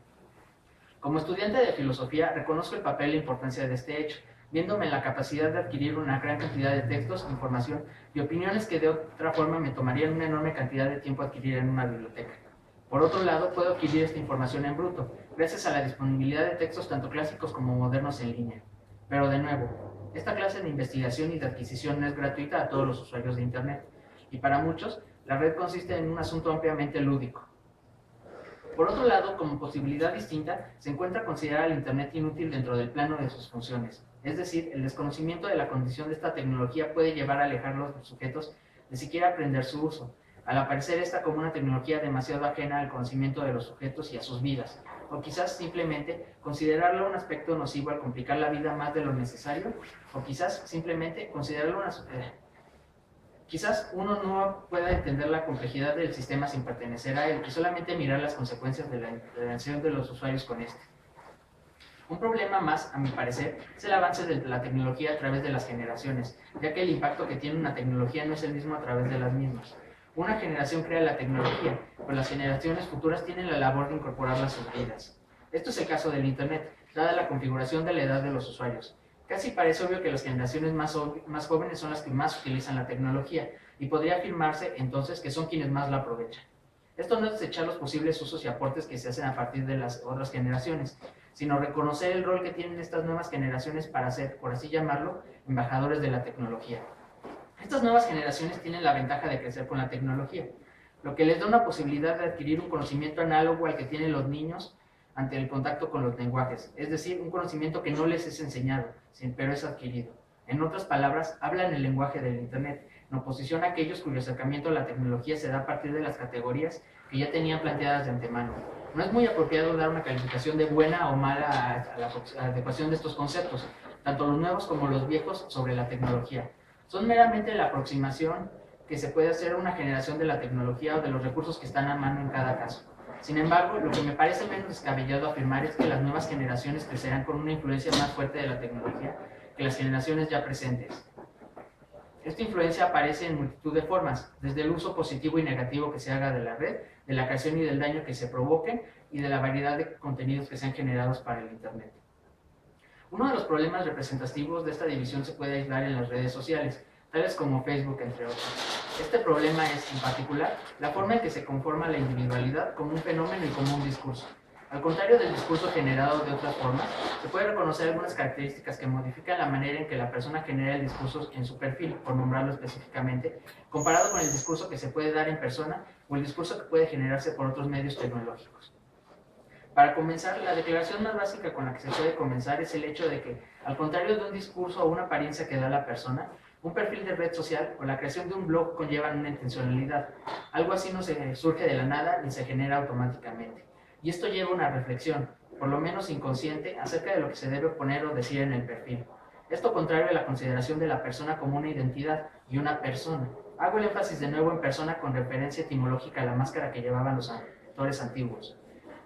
Como estudiante de filosofía, reconozco el papel e importancia de este hecho, viéndome en la capacidad de adquirir una gran cantidad de textos, información y opiniones que de otra forma me tomarían una enorme cantidad de tiempo adquirir en una biblioteca. Por otro lado, puedo adquirir esta información en bruto, gracias a la disponibilidad de textos tanto clásicos como modernos en línea. Pero de nuevo, esta clase de investigación y de adquisición no es gratuita a todos los usuarios de Internet, y para muchos, la red consiste en un asunto ampliamente lúdico. Por otro lado, como posibilidad distinta, se encuentra considerar al Internet inútil dentro del plano de sus funciones. Es decir, el desconocimiento de la condición de esta tecnología puede llevar a alejar a los sujetos de siquiera aprender su uso, al aparecer esta como una tecnología demasiado ajena al conocimiento de los sujetos y a sus vidas, o quizás simplemente considerarlo un aspecto nocivo al complicar la vida más de lo necesario, o quizás simplemente considerarlo Quizás uno no pueda entender la complejidad del sistema sin pertenecer a él y solamente mirar las consecuencias de la interacción de los usuarios con este. Un problema más, a mi parecer, es el avance de la tecnología a través de las generaciones, ya que el impacto que tiene una tecnología no es el mismo a través de las mismas. Una generación crea la tecnología, pero las generaciones futuras tienen la labor de incorporarla a sus vidas. Esto es el caso del Internet, dada la configuración de la edad de los usuarios. Casi parece obvio que las generaciones más jóvenes son las que más utilizan la tecnología, y podría afirmarse entonces que son quienes más la aprovechan. Esto no es desechar los posibles usos y aportes que se hacen a partir de las otras generaciones, sino reconocer el rol que tienen estas nuevas generaciones para ser, por así llamarlo, embajadores de la tecnología. Estas nuevas generaciones tienen la ventaja de crecer con la tecnología, lo que les da una posibilidad de adquirir un conocimiento análogo al que tienen los niños ante el contacto con los lenguajes, es decir, un conocimiento que no les es enseñado, pero es adquirido. En otras palabras, hablan el lenguaje del Internet, en oposición a aquellos cuyo acercamiento a la tecnología se da a partir de las categorías que ya tenían planteadas de antemano. No es muy apropiado dar una calificación de buena o mala a la adecuación de estos conceptos, tanto los nuevos como los viejos, sobre la tecnología. Son meramente la aproximación que se puede hacer a una generación de la tecnología o de los recursos que están a mano en cada caso. Sin embargo, lo que me parece menos descabellado afirmar es que las nuevas generaciones crecerán con una influencia más fuerte de la tecnología que las generaciones ya presentes. Esta influencia aparece en multitud de formas, desde el uso positivo y negativo que se haga de la red, de la creación y del daño que se provoquen, y de la variedad de contenidos que sean generados para el Internet. Uno de los problemas representativos de esta división se puede aislar en las redes sociales, tales como Facebook, entre otros. Este problema es, en particular, la forma en que se conforma la individualidad como un fenómeno y como un discurso. Al contrario del discurso generado de otras formas, se puede reconocer algunas características que modifican la manera en que la persona genera el discurso en su perfil, por nombrarlo específicamente, comparado con el discurso que se puede dar en persona o el discurso que puede generarse por otros medios tecnológicos. Para comenzar, la declaración más básica con la que se puede comenzar es el hecho de que, al contrario de un discurso o una apariencia que da la persona, un perfil de red social o la creación de un blog conllevan una intencionalidad. Algo así no se surge de la nada ni se genera automáticamente. Y esto lleva a una reflexión, por lo menos inconsciente, acerca de lo que se debe poner o decir en el perfil. Esto contrario a la consideración de la persona como una identidad y una persona. Hago el énfasis de nuevo en persona con referencia etimológica a la máscara que llevaban los autores antiguos.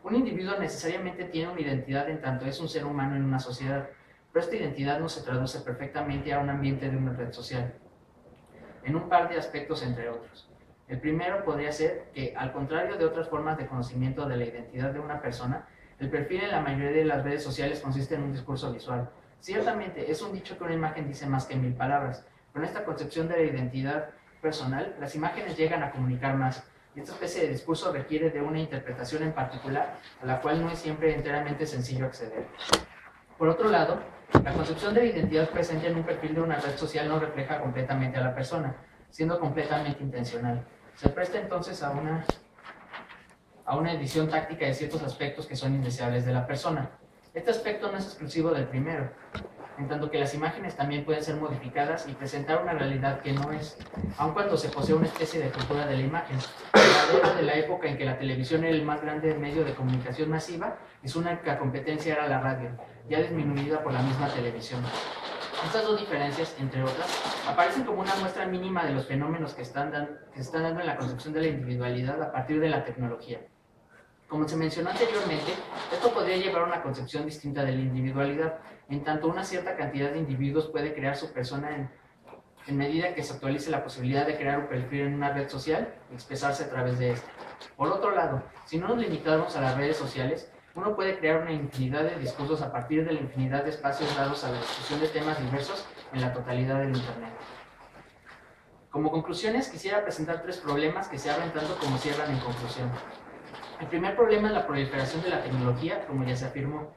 Un individuo necesariamente tiene una identidad en tanto es un ser humano en una sociedad, pero esta identidad no se traduce perfectamente a un ambiente de una red social, en un par de aspectos entre otros. El primero podría ser que, al contrario de otras formas de conocimiento de la identidad de una persona, el perfil en la mayoría de las redes sociales consiste en un discurso visual. Ciertamente, es un dicho que una imagen dice más que 1000 palabras, pero en esta concepción de la identidad personal, las imágenes llegan a comunicar más, y esta especie de discurso requiere de una interpretación en particular, a la cual no es siempre enteramente sencillo acceder. Por otro lado, la concepción de la identidad presente en un perfil de una red social no refleja completamente a la persona, siendo completamente intencional. Se presta entonces a una edición táctica de ciertos aspectos que son indeseables de la persona. Este aspecto no es exclusivo del primero, en tanto que las imágenes también pueden ser modificadas y presentar una realidad que no es, aun cuando se posee una especie de cultura de la imagen. De la época en que la televisión era el más grande medio de comunicación masiva y su única competencia era la radio, ya disminuida por la misma televisión. Estas dos diferencias, entre otras, aparecen como una muestra mínima de los fenómenos que se están dando en la concepción de la individualidad a partir de la tecnología. Como se mencionó anteriormente, esto podría llevar a una concepción distinta de la individualidad, en tanto una cierta cantidad de individuos puede crear su persona en medida que se actualice la posibilidad de crear un perfil en una red social y expresarse a través de esta. Por otro lado, si no nos limitamos a las redes sociales, uno puede crear una infinidad de discursos a partir de la infinidad de espacios dados a la discusión de temas diversos en la totalidad del Internet. Como conclusiones, quisiera presentar 3 problemas que se abren tanto como cierran en conclusión. El primer problema es la proliferación de la tecnología, como ya se afirmó.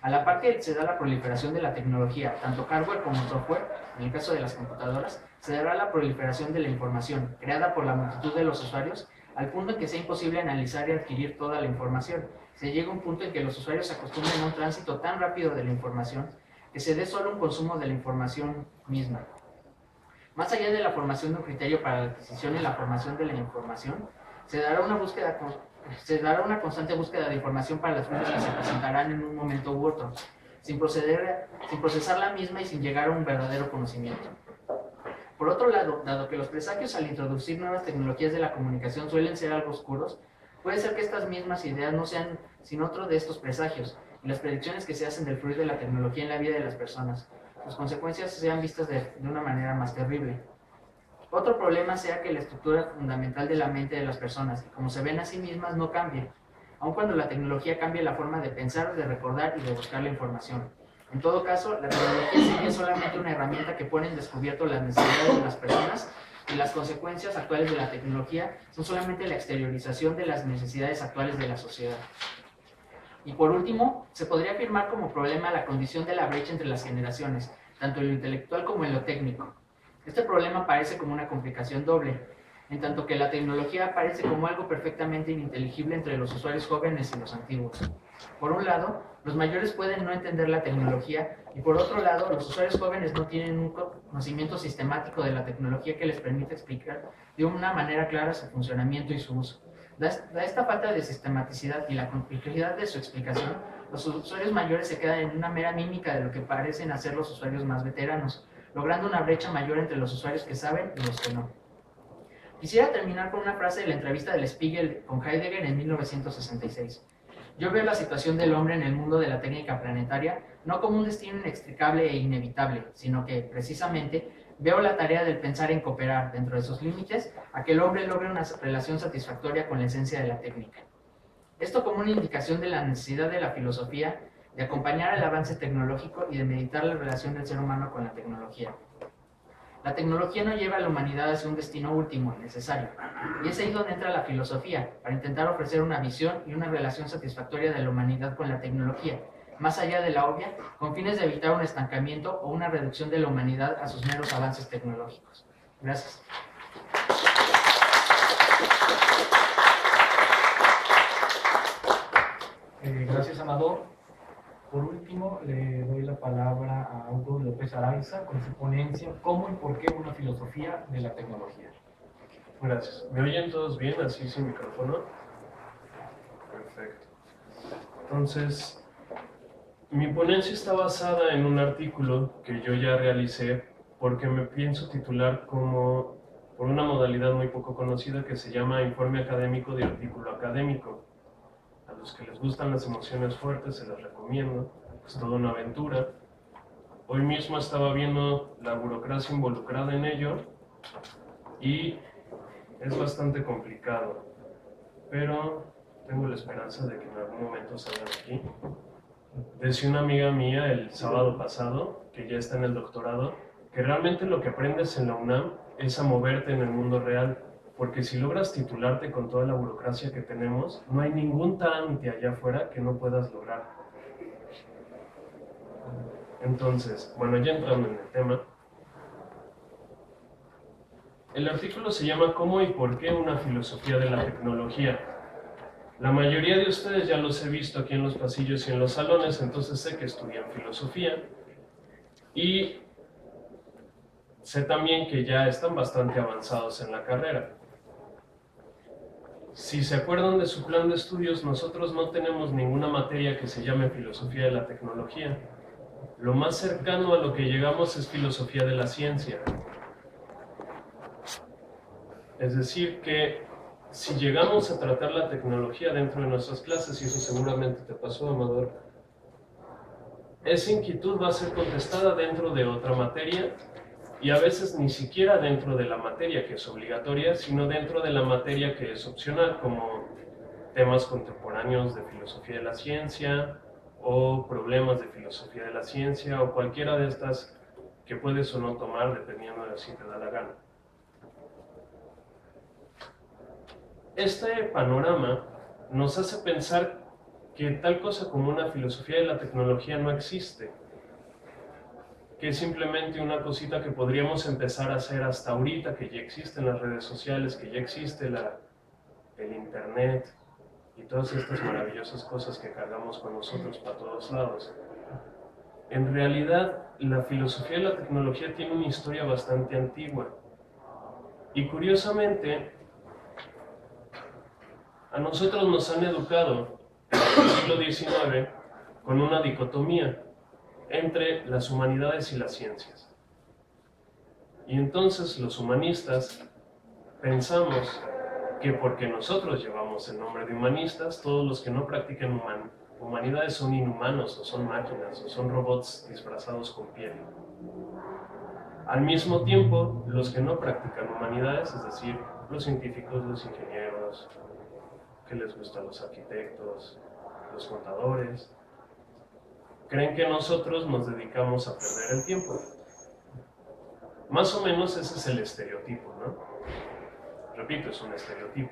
A la par que se da la proliferación de la tecnología, tanto hardware como software, en el caso de las computadoras, se dará la proliferación de la información, creada por la multitud de los usuarios, al punto en que sea imposible analizar y adquirir toda la información. Se llega a un punto en que los usuarios se acostumbren a un tránsito tan rápido de la información, que se dé solo un consumo de la información misma. Más allá de la formación de un criterio para la adquisición y la formación de la información, se dará una constante búsqueda de información para las fuentes que se presentarán en un momento u otro, sin procesar la misma y sin llegar a un verdadero conocimiento. Por otro lado, dado que los presagios al introducir nuevas tecnologías de la comunicación suelen ser algo oscuros, puede ser que estas mismas ideas no sean sin otro de estos presagios, y las predicciones que se hacen del fluir de la tecnología en la vida de las personas, sus consecuencias sean vistas de una manera más terrible. Otro problema sea que la estructura fundamental de la mente de las personas, como se ven a sí mismas, no cambie, aun cuando la tecnología cambie la forma de pensar, de recordar y de buscar la información. En todo caso, la tecnología sería solamente una herramienta que pone en descubierto las necesidades de las personas, y las consecuencias actuales de la tecnología son solamente la exteriorización de las necesidades actuales de la sociedad. Y por último, se podría afirmar como problema la condición de la brecha entre las generaciones, tanto en lo intelectual como en lo técnico. Este problema aparece como una complicación doble, en tanto que la tecnología aparece como algo perfectamente ininteligible entre los usuarios jóvenes y los antiguos. Por un lado, los mayores pueden no entender la tecnología, y por otro lado, los usuarios jóvenes no tienen un conocimiento sistemático de la tecnología que les permite explicar de una manera clara su funcionamiento y su uso. Da esta falta de sistematicidad y la complejidad de su explicación, los usuarios mayores se quedan en una mera mímica de lo que parecen hacer los usuarios más veteranos, logrando una brecha mayor entre los usuarios que saben y los que no. Quisiera terminar con una frase de la entrevista del Spiegel con Heidegger en 1966. Yo veo la situación del hombre en el mundo de la técnica planetaria no como un destino inextricable e inevitable, sino que, precisamente, veo la tarea del pensar en cooperar, dentro de sus límites, a que el hombre logre una relación satisfactoria con la esencia de la técnica. Esto como una indicación de la necesidad de la filosofía de acompañar el avance tecnológico y de meditar la relación del ser humano con la tecnología. La tecnología no lleva a la humanidad hacia un destino último y necesario, y es ahí donde entra la filosofía, para intentar ofrecer una visión y una relación satisfactoria de la humanidad con la tecnología, más allá de la obvia, con fines de evitar un estancamiento o una reducción de la humanidad a sus meros avances tecnológicos. Gracias. Gracias, Amador. Por último, le doy la palabra a Hugo López Araiza con su ponencia ¿Cómo y por qué una filosofía de la tecnología? Gracias. ¿Me oyen todos bien, así sin micrófono? Perfecto. Entonces, Mi ponencia está basada en un artículo que yo ya realicé porque me pienso titular como por una modalidad muy poco conocida que se llama informe académico de artículo académico. A los que les gustan las emociones fuertes se las recomiendo, es toda una aventura. Hoy mismo estaba viendo la burocracia involucrada en ello y es bastante complicado, pero tengo la esperanza de que en algún momento salga de aquí. Decía una amiga mía el sábado pasado, que ya está en el doctorado, que realmente lo que aprendes en la UNAM es a moverte en el mundo real, porque si logras titularte con toda la burocracia que tenemos, no hay ningún trámite allá afuera que no puedas lograr. Entonces, bueno, ya entrando en el tema, el artículo se llama ¿Cómo y por qué una filosofía de la tecnología? La mayoría de ustedes ya los he visto aquí en los pasillos y en los salones, entonces sé que estudian filosofía y sé también que ya están bastante avanzados en la carrera. Si se acuerdan de su plan de estudios, nosotros no tenemos ninguna materia que se llame filosofía de la tecnología. Lo más cercano a lo que llegamos es filosofía de la ciencia. Es decir, que si llegamos a tratar la tecnología dentro de nuestras clases, y eso seguramente te pasó, Amador, esa inquietud va a ser contestada dentro de otra materia, y a veces ni siquiera dentro de la materia que es obligatoria, sino dentro de la materia que es opcional, como temas contemporáneos de filosofía de la ciencia, o problemas de filosofía de la ciencia, o cualquiera de estas que puedes o no tomar dependiendo de si te da la gana. Este panorama nos hace pensar que tal cosa como una filosofía de la tecnología no existe, que es simplemente una cosita que podríamos empezar a hacer hasta ahorita, que ya existen las redes sociales, que ya existe el internet y todas estas maravillosas cosas que cargamos con nosotros para todos lados. En realidad, la filosofía de la tecnología tiene una historia bastante antigua y curiosamente a nosotros nos han educado en el siglo XIX con una dicotomía entre las humanidades y las ciencias. Y entonces los humanistas pensamos que porque nosotros llevamos el nombre de humanistas, todos los que no practiquen humanidades son inhumanos, o son máquinas, o son robots disfrazados con piel. Al mismo tiempo, los que no practican humanidades, es decir, los científicos, los ingenieros, que les gustan los arquitectos, los contadores, creen que nosotros nos dedicamos a perder el tiempo. Más o menos ese es el estereotipo, ¿no? Repito, es un estereotipo.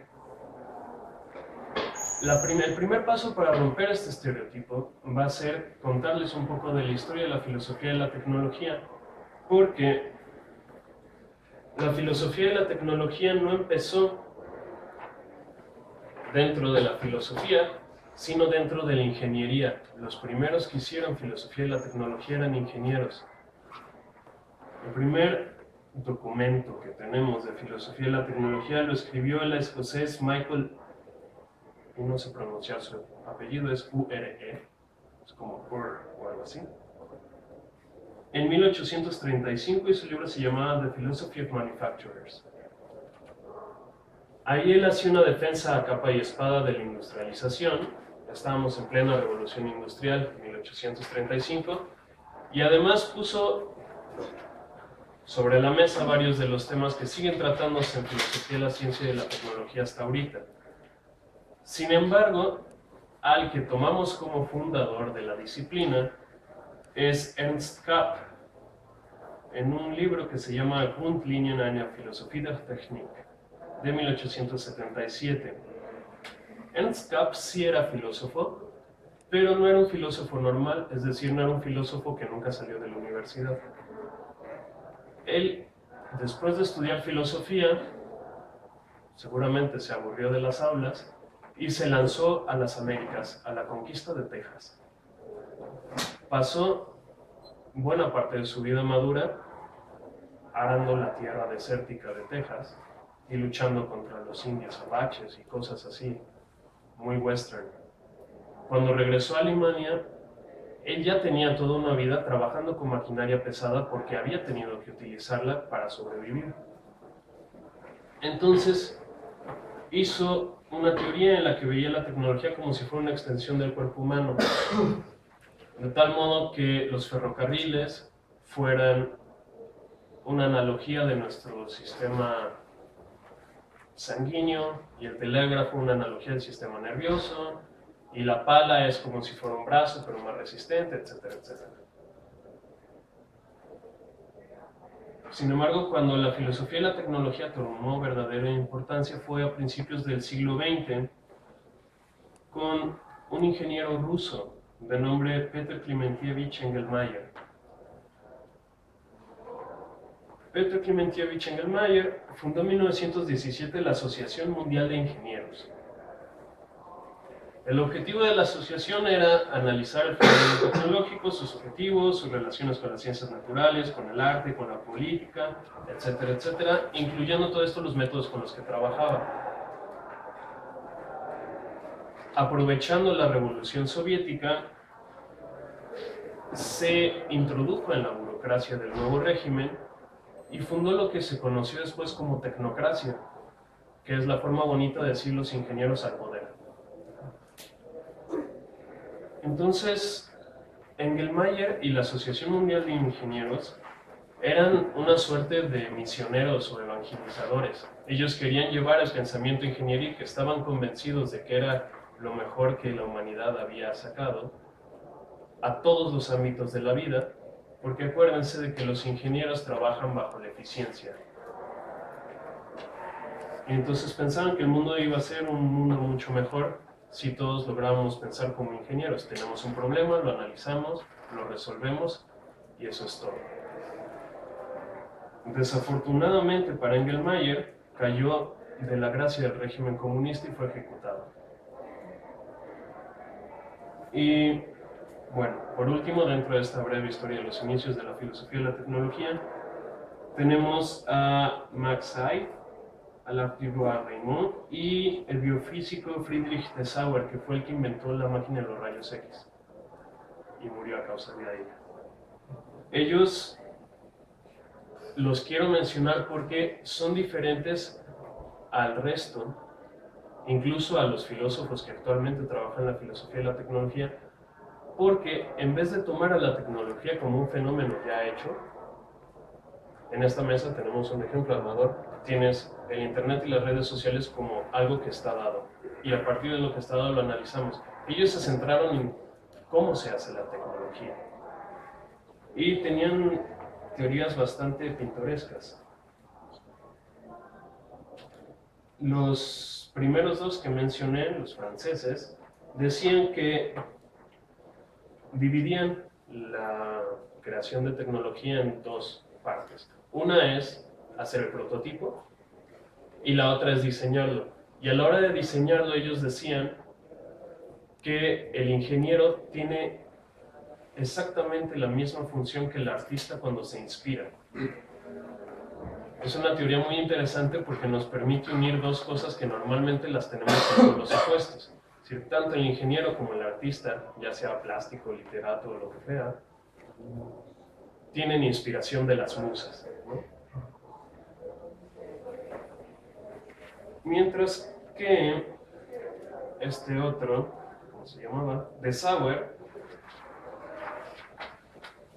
El primer paso para romper este estereotipo va a ser contarles un poco de la historia de la filosofía de la tecnología, porque la filosofía de la tecnología no empezó dentro de la filosofía, sino dentro de la ingeniería. Los primeros que hicieron filosofía de la tecnología eran ingenieros. El primer documento que tenemos de filosofía de la tecnología lo escribió el escocés Michael, y no sé pronunciar su apellido, es U-R-E, es como Ur o algo así. En 1835 y su libro se llamaba The Philosophy of Manufacturers. Ahí él hacía una defensa a capa y espada de la industrialización. Estábamos en plena revolución industrial, en 1835, y además puso sobre la mesa varios de los temas que siguen tratándose en filosofía de la ciencia y de la tecnología hasta ahorita. Sin embargo, al que tomamos como fundador de la disciplina es Ernst Kapp, en un libro que se llama Grundlinien einer Philosophie der Technik, de 1877. Ernst Kapp sí era filósofo, pero no era un filósofo normal, es decir, no era un filósofo que nunca salió de la universidad. Él, después de estudiar filosofía, seguramente se aburrió de las aulas y se lanzó a las Américas, a la conquista de Texas. Pasó buena parte de su vida madura arando la tierra desértica de Texas y luchando contra los indios apaches y cosas así, muy western. Cuando regresó a Alemania, él ya tenía toda una vida trabajando con maquinaria pesada porque había tenido que utilizarla para sobrevivir. Entonces hizo una teoría en la que veía la tecnología como si fuera una extensión del cuerpo humano, de tal modo que los ferrocarriles fueran una analogía de nuestro sistema sanguíneo, y el telégrafo una analogía del sistema nervioso, y la pala es como si fuera un brazo pero más resistente, etcétera, etcétera. Sin embargo, cuando la filosofía y la tecnología tomó verdadera importancia fue a principios del siglo XX con un ingeniero ruso de nombre Petr Klimentievich Engelmayer. Petr Klimentievich Engelmayer fundó en 1917 la Asociación Mundial de Ingenieros. El objetivo de la asociación era analizar el fenómeno tecnológico, sus objetivos, sus relaciones con las ciencias naturales, con el arte, con la política, etcétera, etcétera, incluyendo todo esto los métodos con los que trabajaba. Aprovechando la Revolución Soviética, se introdujo en la burocracia del nuevo régimen y fundó lo que se conoció después como tecnocracia, que es la forma bonita de decir los ingenieros al poder. Entonces, Engelmayer y la Asociación Mundial de Ingenieros eran una suerte de misioneros o evangelizadores. Ellos querían llevar el pensamiento ingenieril, que estaban convencidos de que era lo mejor que la humanidad había sacado, a todos los ámbitos de la vida, porque acuérdense de que los ingenieros trabajan bajo la eficiencia. Y entonces pensaban que el mundo iba a ser un mundo mucho mejor si todos logramos pensar como ingenieros. Tenemos un problema, lo analizamos, lo resolvemos y eso es todo. Desafortunadamente para Engelmayer, cayó de la gracia del régimen comunista y fue ejecutado. Y bueno, por último, dentro de esta breve historia de los inicios de la filosofía y la tecnología, tenemos a Max Seid, al artista Raymond y el biofísico Friedrich Dessauer, que fue el que inventó la máquina de los rayos X y murió a causa de ella. Ellos los quiero mencionar porque son diferentes al resto, incluso a los filósofos que actualmente trabajan en la filosofía y la tecnología, porque en vez de tomar a la tecnología como un fenómeno ya hecho, en esta mesa tenemos un ejemplo, Amador. Tienes el internet y las redes sociales como algo que está dado, y a partir de lo que está dado lo analizamos. Ellos se centraron en cómo se hace la tecnología y tenían teorías bastante pintorescas. Los primeros dos que mencioné, los franceses, decían que dividían la creación de tecnología en dos partes. Una es hacer el prototipo y la otra es diseñarlo. Y a la hora de diseñarlo ellos decían que el ingeniero tiene exactamente la misma función que el artista cuando se inspira. Es una teoría muy interesante porque nos permite unir dos cosas que normalmente las tenemos en los opuestos. Es decir, tanto el ingeniero como el artista, ya sea plástico, literato o lo que sea, tienen inspiración de las musas, ¿no? Mientras que este otro, ¿cómo se llamaba?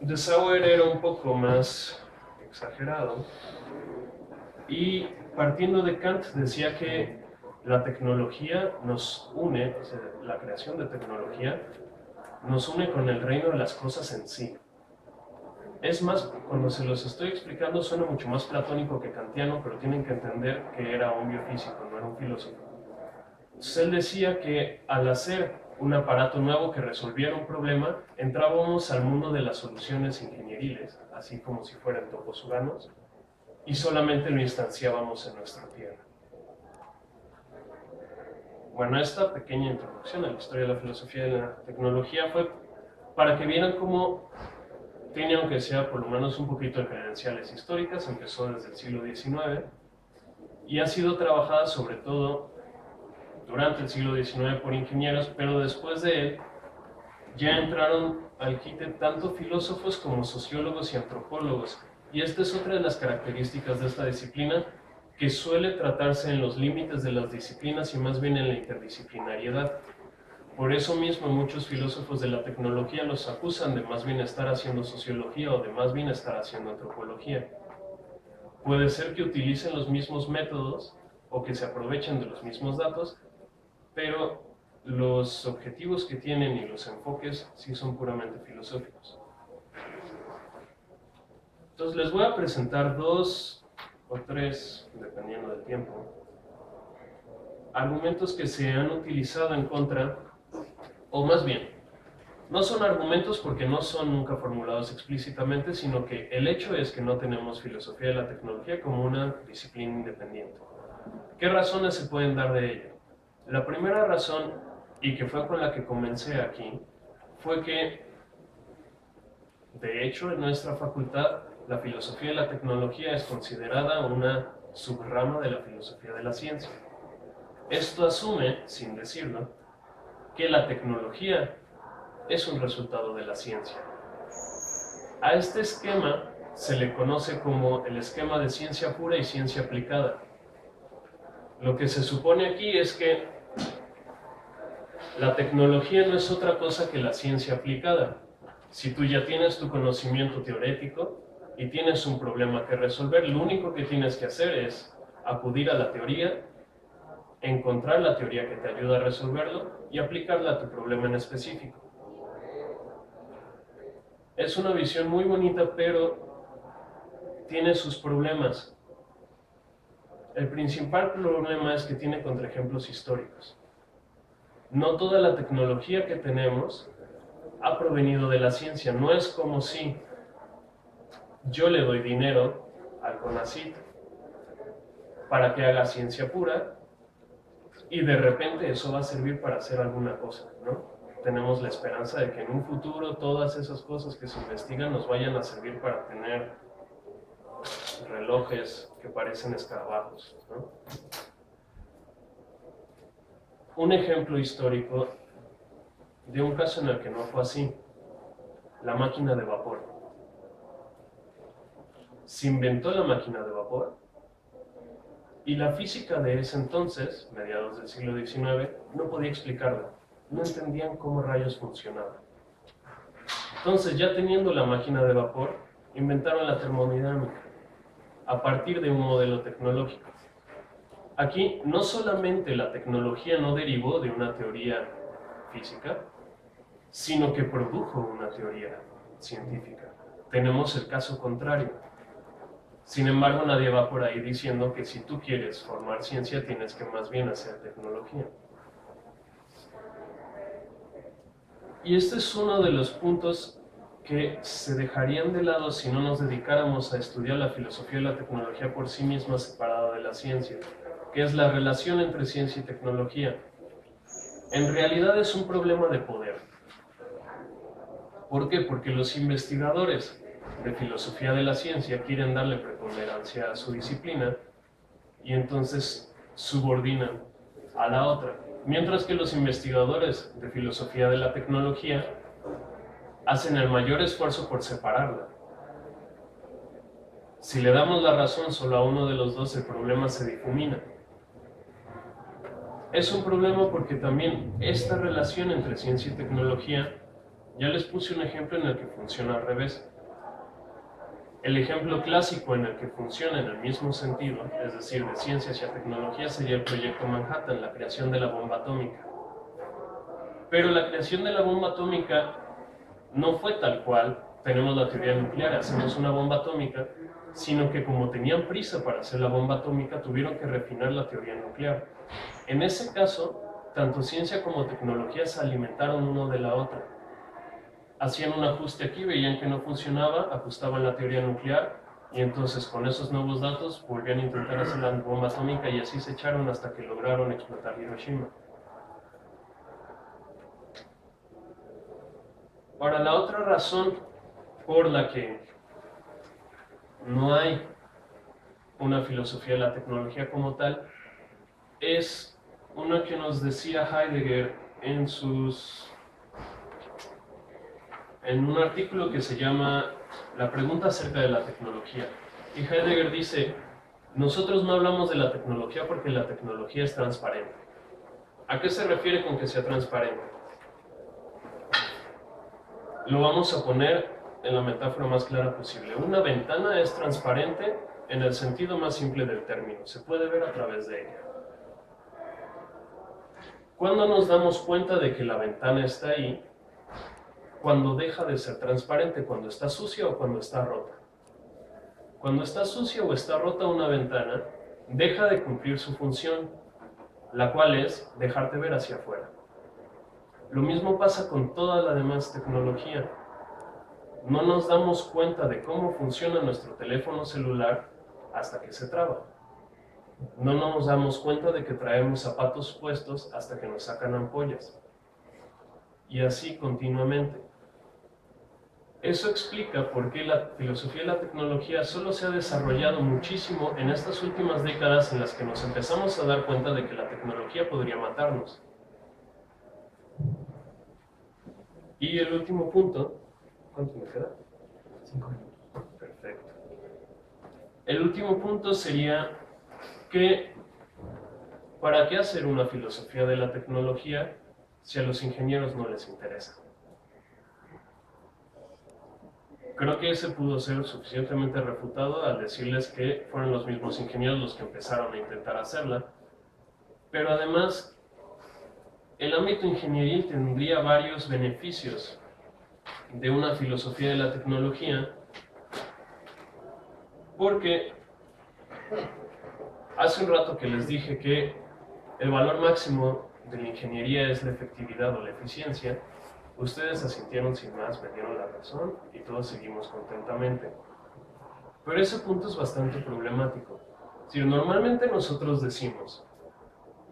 Dessauer era un poco más exagerado y partiendo de Kant decía que la tecnología nos une, o sea, la creación de tecnología nos une con el reino de las cosas en sí. Es más, cuando se los estoy explicando suena mucho más platónico que kantiano, pero tienen que entender que era un biofísico, no era un filósofo. Entonces él decía que al hacer un aparato nuevo que resolviera un problema, entrábamos al mundo de las soluciones ingenieriles, así como si fueran topos urbanos, y solamente lo instanciábamos en nuestra tierra. Bueno, esta pequeña introducción a la historia de la filosofía y de la tecnología fue para que vieran cómo tiene, aunque sea por lo menos un poquito de credenciales históricas, empezó desde el siglo XIX y ha sido trabajada sobre todo durante el siglo XIX por ingenieros, pero después de él ya entraron al quite tanto filósofos como sociólogos y antropólogos. Y esta es otra de las características de esta disciplina, que suele tratarse en los límites de las disciplinas y más bien en la interdisciplinariedad. Por eso mismo muchos filósofos de la tecnología los acusan de más bien estar haciendo sociología o de más bien estar haciendo antropología. Puede ser que utilicen los mismos métodos o que se aprovechen de los mismos datos, pero los objetivos que tienen y los enfoques sí son puramente filosóficos. Entonces les voy a presentar 2 o 3, dependiendo del tiempo, argumentos que se han utilizado en contra, o más bien, no son argumentos porque no son nunca formulados explícitamente, sino que el hecho es que no tenemos filosofía de la tecnología como una disciplina independiente. ¿Qué razones se pueden dar de ello? La primera razón, y que fue con la que comencé aquí, fue que, de hecho, en nuestra facultad, la filosofía de la tecnología es considerada una subrama de la filosofía de la ciencia. Esto asume, sin decirlo, que la tecnología es un resultado de la ciencia. A este esquema se le conoce como el esquema de ciencia pura y ciencia aplicada. Lo que se supone aquí es que la tecnología no es otra cosa que la ciencia aplicada. Si tú ya tienes tu conocimiento teórico y tienes un problema que resolver, lo único que tienes que hacer es acudir a la teoría, encontrar la teoría que te ayuda a resolverlo y aplicarla a tu problema en específico. Es una visión muy bonita, pero tiene sus problemas. El principal problema es que tiene contraejemplos históricos. No toda la tecnología que tenemos ha provenido de la ciencia. No es como si yo le doy dinero al CONACYT para que haga ciencia pura y de repente eso va a servir para hacer alguna cosa, ¿no? Tenemos la esperanza de que en un futuro todas esas cosas que se investigan nos vayan a servir para tener relojes que parecen escarabajos, ¿no? Un ejemplo histórico de un caso en el que no fue así: la máquina de vapor. Se inventó la máquina de vapor y la física de ese entonces, mediados del siglo XIX, no podía explicarla. No entendían cómo rayos funcionaba. Entonces, ya teniendo la máquina de vapor, inventaron la termodinámica a partir de un modelo tecnológico. Aquí no solamente la tecnología no derivó de una teoría física, sino que produjo una teoría científica. Tenemos el caso contrario. Sin embargo, nadie va por ahí diciendo que si tú quieres formar ciencia tienes que más bien hacer tecnología. Y este es uno de los puntos que se dejarían de lado si no nos dedicáramos a estudiar la filosofía de la tecnología por sí misma separada de la ciencia, que es la relación entre ciencia y tecnología. En realidad es un problema de poder. ¿Por qué? Porque los investigadores de filosofía de la ciencia quieren darle preponderancia a su disciplina y entonces subordinan a la otra. Mientras que los investigadores de filosofía de la tecnología hacen el mayor esfuerzo por separarla. Si le damos la razón solo a uno de los dos, el problema se difumina. Es un problema porque también esta relación entre ciencia y tecnología, ya les puse un ejemplo en el que funciona al revés. El ejemplo clásico en el que funciona en el mismo sentido, es decir, de ciencia hacia tecnología, sería el proyecto Manhattan, la creación de la bomba atómica. Pero la creación de la bomba atómica no fue tal cual, tenemos la teoría nuclear, hacemos una bomba atómica, sino que como tenían prisa para hacer la bomba atómica, tuvieron que refinar la teoría nuclear. En ese caso, tanto ciencia como tecnología se alimentaron uno de la otra. Hacían un ajuste aquí, veían que no funcionaba, ajustaban la teoría nuclear y entonces con esos nuevos datos volvían a intentar hacer la bomba atómica y así se echaron hasta que lograron explotar Hiroshima. Ahora, la otra razón por la que no hay una filosofía de la tecnología como tal es una que nos decía Heidegger en sus en un artículo que se llama La pregunta acerca de la tecnología. Y Heidegger dice, nosotros no hablamos de la tecnología porque la tecnología es transparente. ¿A qué se refiere con que sea transparente? Lo vamos a poner en la metáfora más clara posible. Una ventana es transparente en el sentido más simple del término. Se puede ver a través de ella. ¿Cuándo nos damos cuenta de que la ventana está ahí? Cuando deja de ser transparente, cuando está sucia o cuando está rota. Cuando está sucia o está rota una ventana, deja de cumplir su función, la cual es dejarte ver hacia afuera. Lo mismo pasa con toda la demás tecnología. No nos damos cuenta de cómo funciona nuestro teléfono celular hasta que se traba. No nos damos cuenta de que traemos zapatos puestos hasta que nos sacan ampollas. Y así continuamente. Eso explica por qué la filosofía de la tecnología solo se ha desarrollado muchísimo en estas últimas décadas en las que nos empezamos a dar cuenta de que la tecnología podría matarnos. Y el último punto, ¿cuánto me queda? 5 minutos. Perfecto. El último punto sería que, ¿para qué hacer una filosofía de la tecnología si a los ingenieros no les interesa? Creo que ese pudo ser suficientemente refutado al decirles que fueron los mismos ingenieros los que empezaron a intentar hacerla, pero además el ámbito ingenieril tendría varios beneficios de una filosofía de la tecnología, porque hace un rato que les dije que el valor máximo de la ingeniería es la efectividad o la eficiencia. Ustedes asintieron sin más, me dieron la razón y todos seguimos contentamente. Pero ese punto es bastante problemático. Si normalmente nosotros decimos,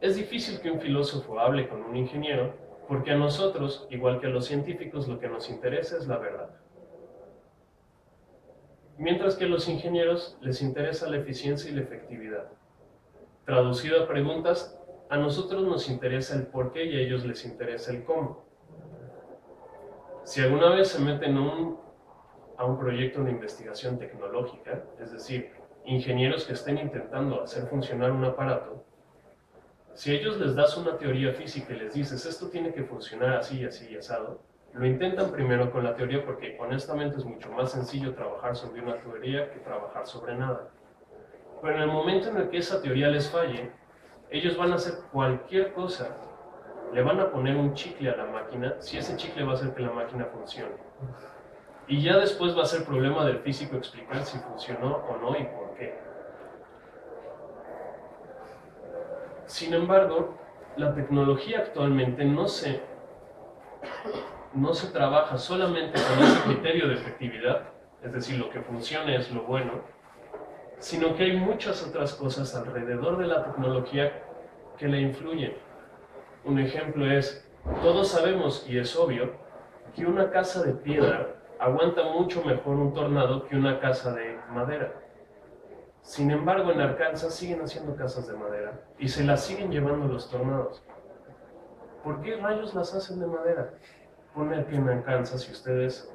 es difícil que un filósofo hable con un ingeniero porque a nosotros, igual que a los científicos, lo que nos interesa es la verdad. Mientras que a los ingenieros les interesa la eficiencia y la efectividad. Traducido a preguntas, a nosotros nos interesa el por qué y a ellos les interesa el cómo. Si alguna vez se meten a un proyecto de investigación tecnológica, es decir, ingenieros que estén intentando hacer funcionar un aparato, si a ellos les das una teoría física y les dices esto tiene que funcionar así, así y asado, lo intentan primero con la teoría porque honestamente es mucho más sencillo trabajar sobre una teoría que trabajar sobre nada. Pero en el momento en el que esa teoría les falle, ellos van a hacer cualquier cosa. Le van a poner un chicle a la máquina, si ese chicle va a hacer que la máquina funcione. Y ya después va a ser problema del físico explicar si funcionó o no y por qué. Sin embargo, la tecnología actualmente no se trabaja solamente con ese criterio de efectividad, es decir, lo que funcione es lo bueno, sino que hay muchas otras cosas alrededor de la tecnología que la influyen. Un ejemplo es, todos sabemos, y es obvio, que una casa de piedra aguanta mucho mejor un tornado que una casa de madera. Sin embargo, en Arkansas siguen haciendo casas de madera y se las siguen llevando los tornados. ¿Por qué rayos las hacen de madera? Pone aquí en Arkansas, si ustedes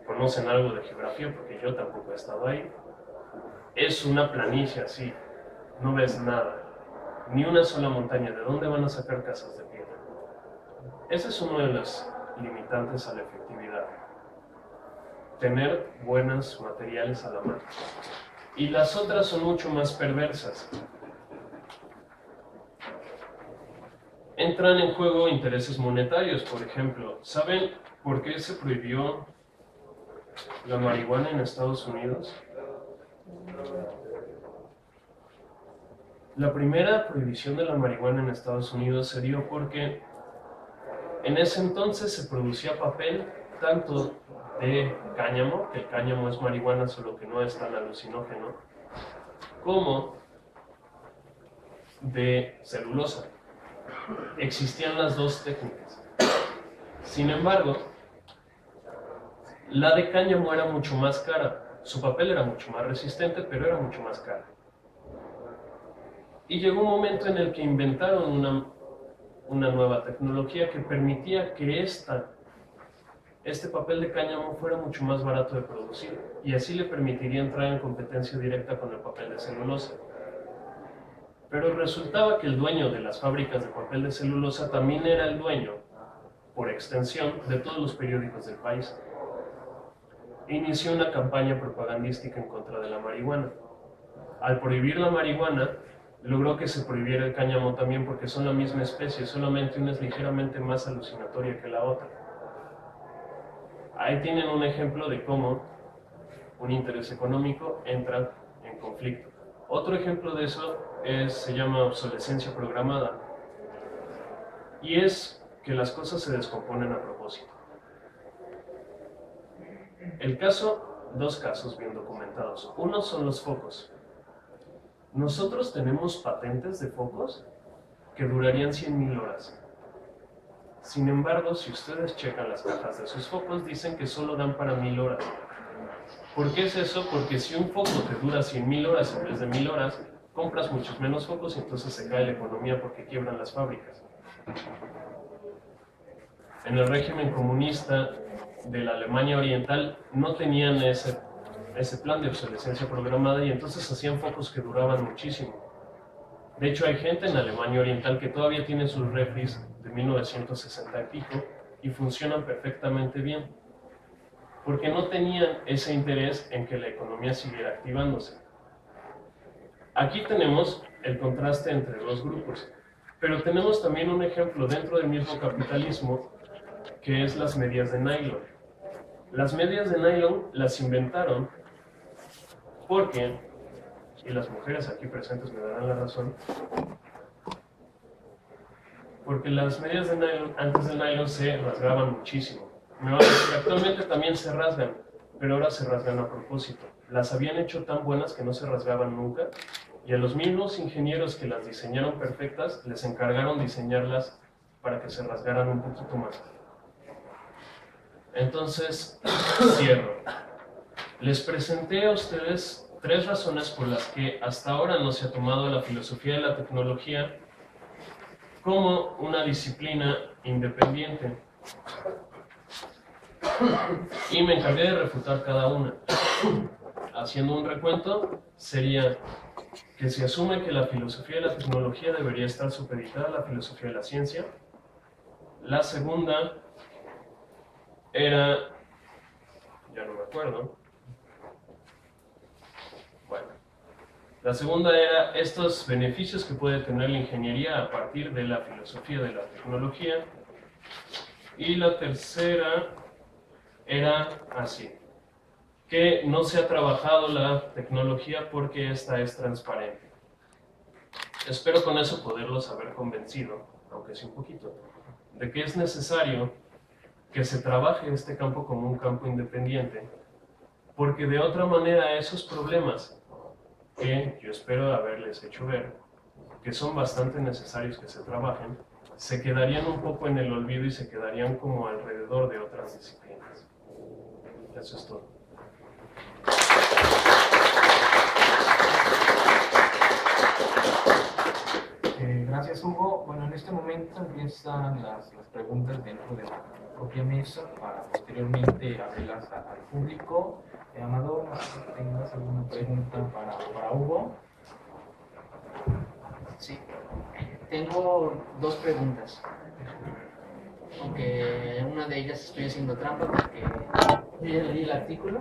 conocen algo de geografía, porque yo tampoco he estado ahí, es una planicie así, no ves nada. Ni una sola montaña. ¿De dónde van a sacar casas de piedra? Ese es uno de los limitantes a la efectividad. Tener buenos materiales a la mano. Y las otras son mucho más perversas. Entran en juego intereses monetarios, por ejemplo. ¿Saben por qué se prohibió la marihuana en Estados Unidos? La primera prohibición de la marihuana en Estados Unidos se dio porque en ese entonces se producía papel tanto de cáñamo, que el cáñamo es marihuana solo que no es tan alucinógeno, como de celulosa. Existían las dos técnicas. Sin embargo, la de cáñamo era mucho más cara. Su papel era mucho más resistente, pero era mucho más cara. Y llegó un momento en el que inventaron una nueva tecnología que permitía que esta este papel de cáñamo fuera mucho más barato de producir y así le permitiría entrar en competencia directa con el papel de celulosa. Pero resultaba que el dueño de las fábricas de papel de celulosa también era el dueño, por extensión, de todos los periódicos del país. Inició una campaña propagandística en contra de la marihuana. Al prohibir la marihuana, logró que se prohibiera el cáñamo también porque son la misma especie, solamente una es ligeramente más alucinatoria que la otra. Ahí tienen un ejemplo de cómo un interés económico entra en conflicto. Otro ejemplo de eso se llama obsolescencia programada, y es que las cosas se descomponen a propósito. Dos casos bien documentados. Uno son los focos. Nosotros tenemos patentes de focos que durarían 100,000 horas. Sin embargo, si ustedes checan las cajas de sus focos, dicen que solo dan para 1,000 horas. ¿Por qué es eso? Porque si un foco te dura 100,000 horas en vez de 1,000 horas, compras muchos menos focos y entonces se cae la economía porque quiebran las fábricas. En el régimen comunista de la Alemania Oriental no tenían ese plan de obsolescencia programada y entonces hacían focos que duraban muchísimo. De hecho, hay gente en Alemania Oriental que todavía tiene sus refris de 1960 y pico y funcionan perfectamente bien, porque no tenían ese interés en que la economía siguiera activándose. Aquí tenemos el contraste entre dos grupos, pero tenemos también un ejemplo dentro del mismo capitalismo, que es las medias de nylon. Las medias de nylon las inventaron porque, y las mujeres aquí presentes me darán la razón, porque las medias de nylon, antes del nylon, se rasgaban muchísimo. Me van a decir, actualmente también se rasgan, pero ahora se rasgan a propósito. Las habían hecho tan buenas que no se rasgaban nunca, y a los mismos ingenieros que las diseñaron perfectas, les encargaron diseñarlas para que se rasgaran un poquito más. Entonces, cierro. Les presenté a ustedes 3 razones por las que hasta ahora no se ha tomado la filosofía de la tecnología como una disciplina independiente. Y me encargué de refutar cada una. Haciendo un recuento, sería que se asume que la filosofía de la tecnología debería estar supeditada a la filosofía de la ciencia. La segunda era, ya no me acuerdo. Bueno, la segunda era estos beneficios que puede tener la ingeniería a partir de la filosofía de la tecnología. Y la tercera era así, que no se ha trabajado la tecnología porque esta es transparente. Espero con eso poderlos haber convencido, aunque sea un poquito, de que es necesario que se trabaje este campo como un campo independiente, porque de otra manera esos problemas que yo espero haberles hecho ver, que son bastante necesarios que se trabajen, se quedarían un poco en el olvido y se quedarían como alrededor de otras disciplinas. Eso es todo. Gracias, Hugo. Bueno, en este momento empiezan las preguntas dentro de la propia mesa para posteriormente abrirlas al público. Amador, no sé si tengas alguna pregunta para Hugo. Sí, tengo 2 preguntas, aunque una de ellas estoy haciendo trampa porque ya leí el artículo.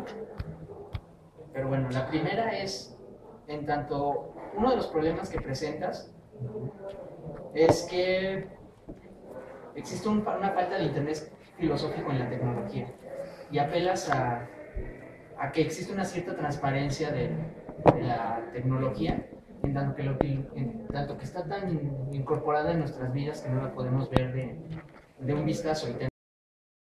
Pero bueno, la primera es, en tanto, uno de los problemas que presentas es que existe una falta de interés filosófico en la tecnología y apelas a que existe una cierta transparencia de la tecnología, en tanto que está tan incorporada en nuestras vidas que no la podemos ver de un vistazo. Y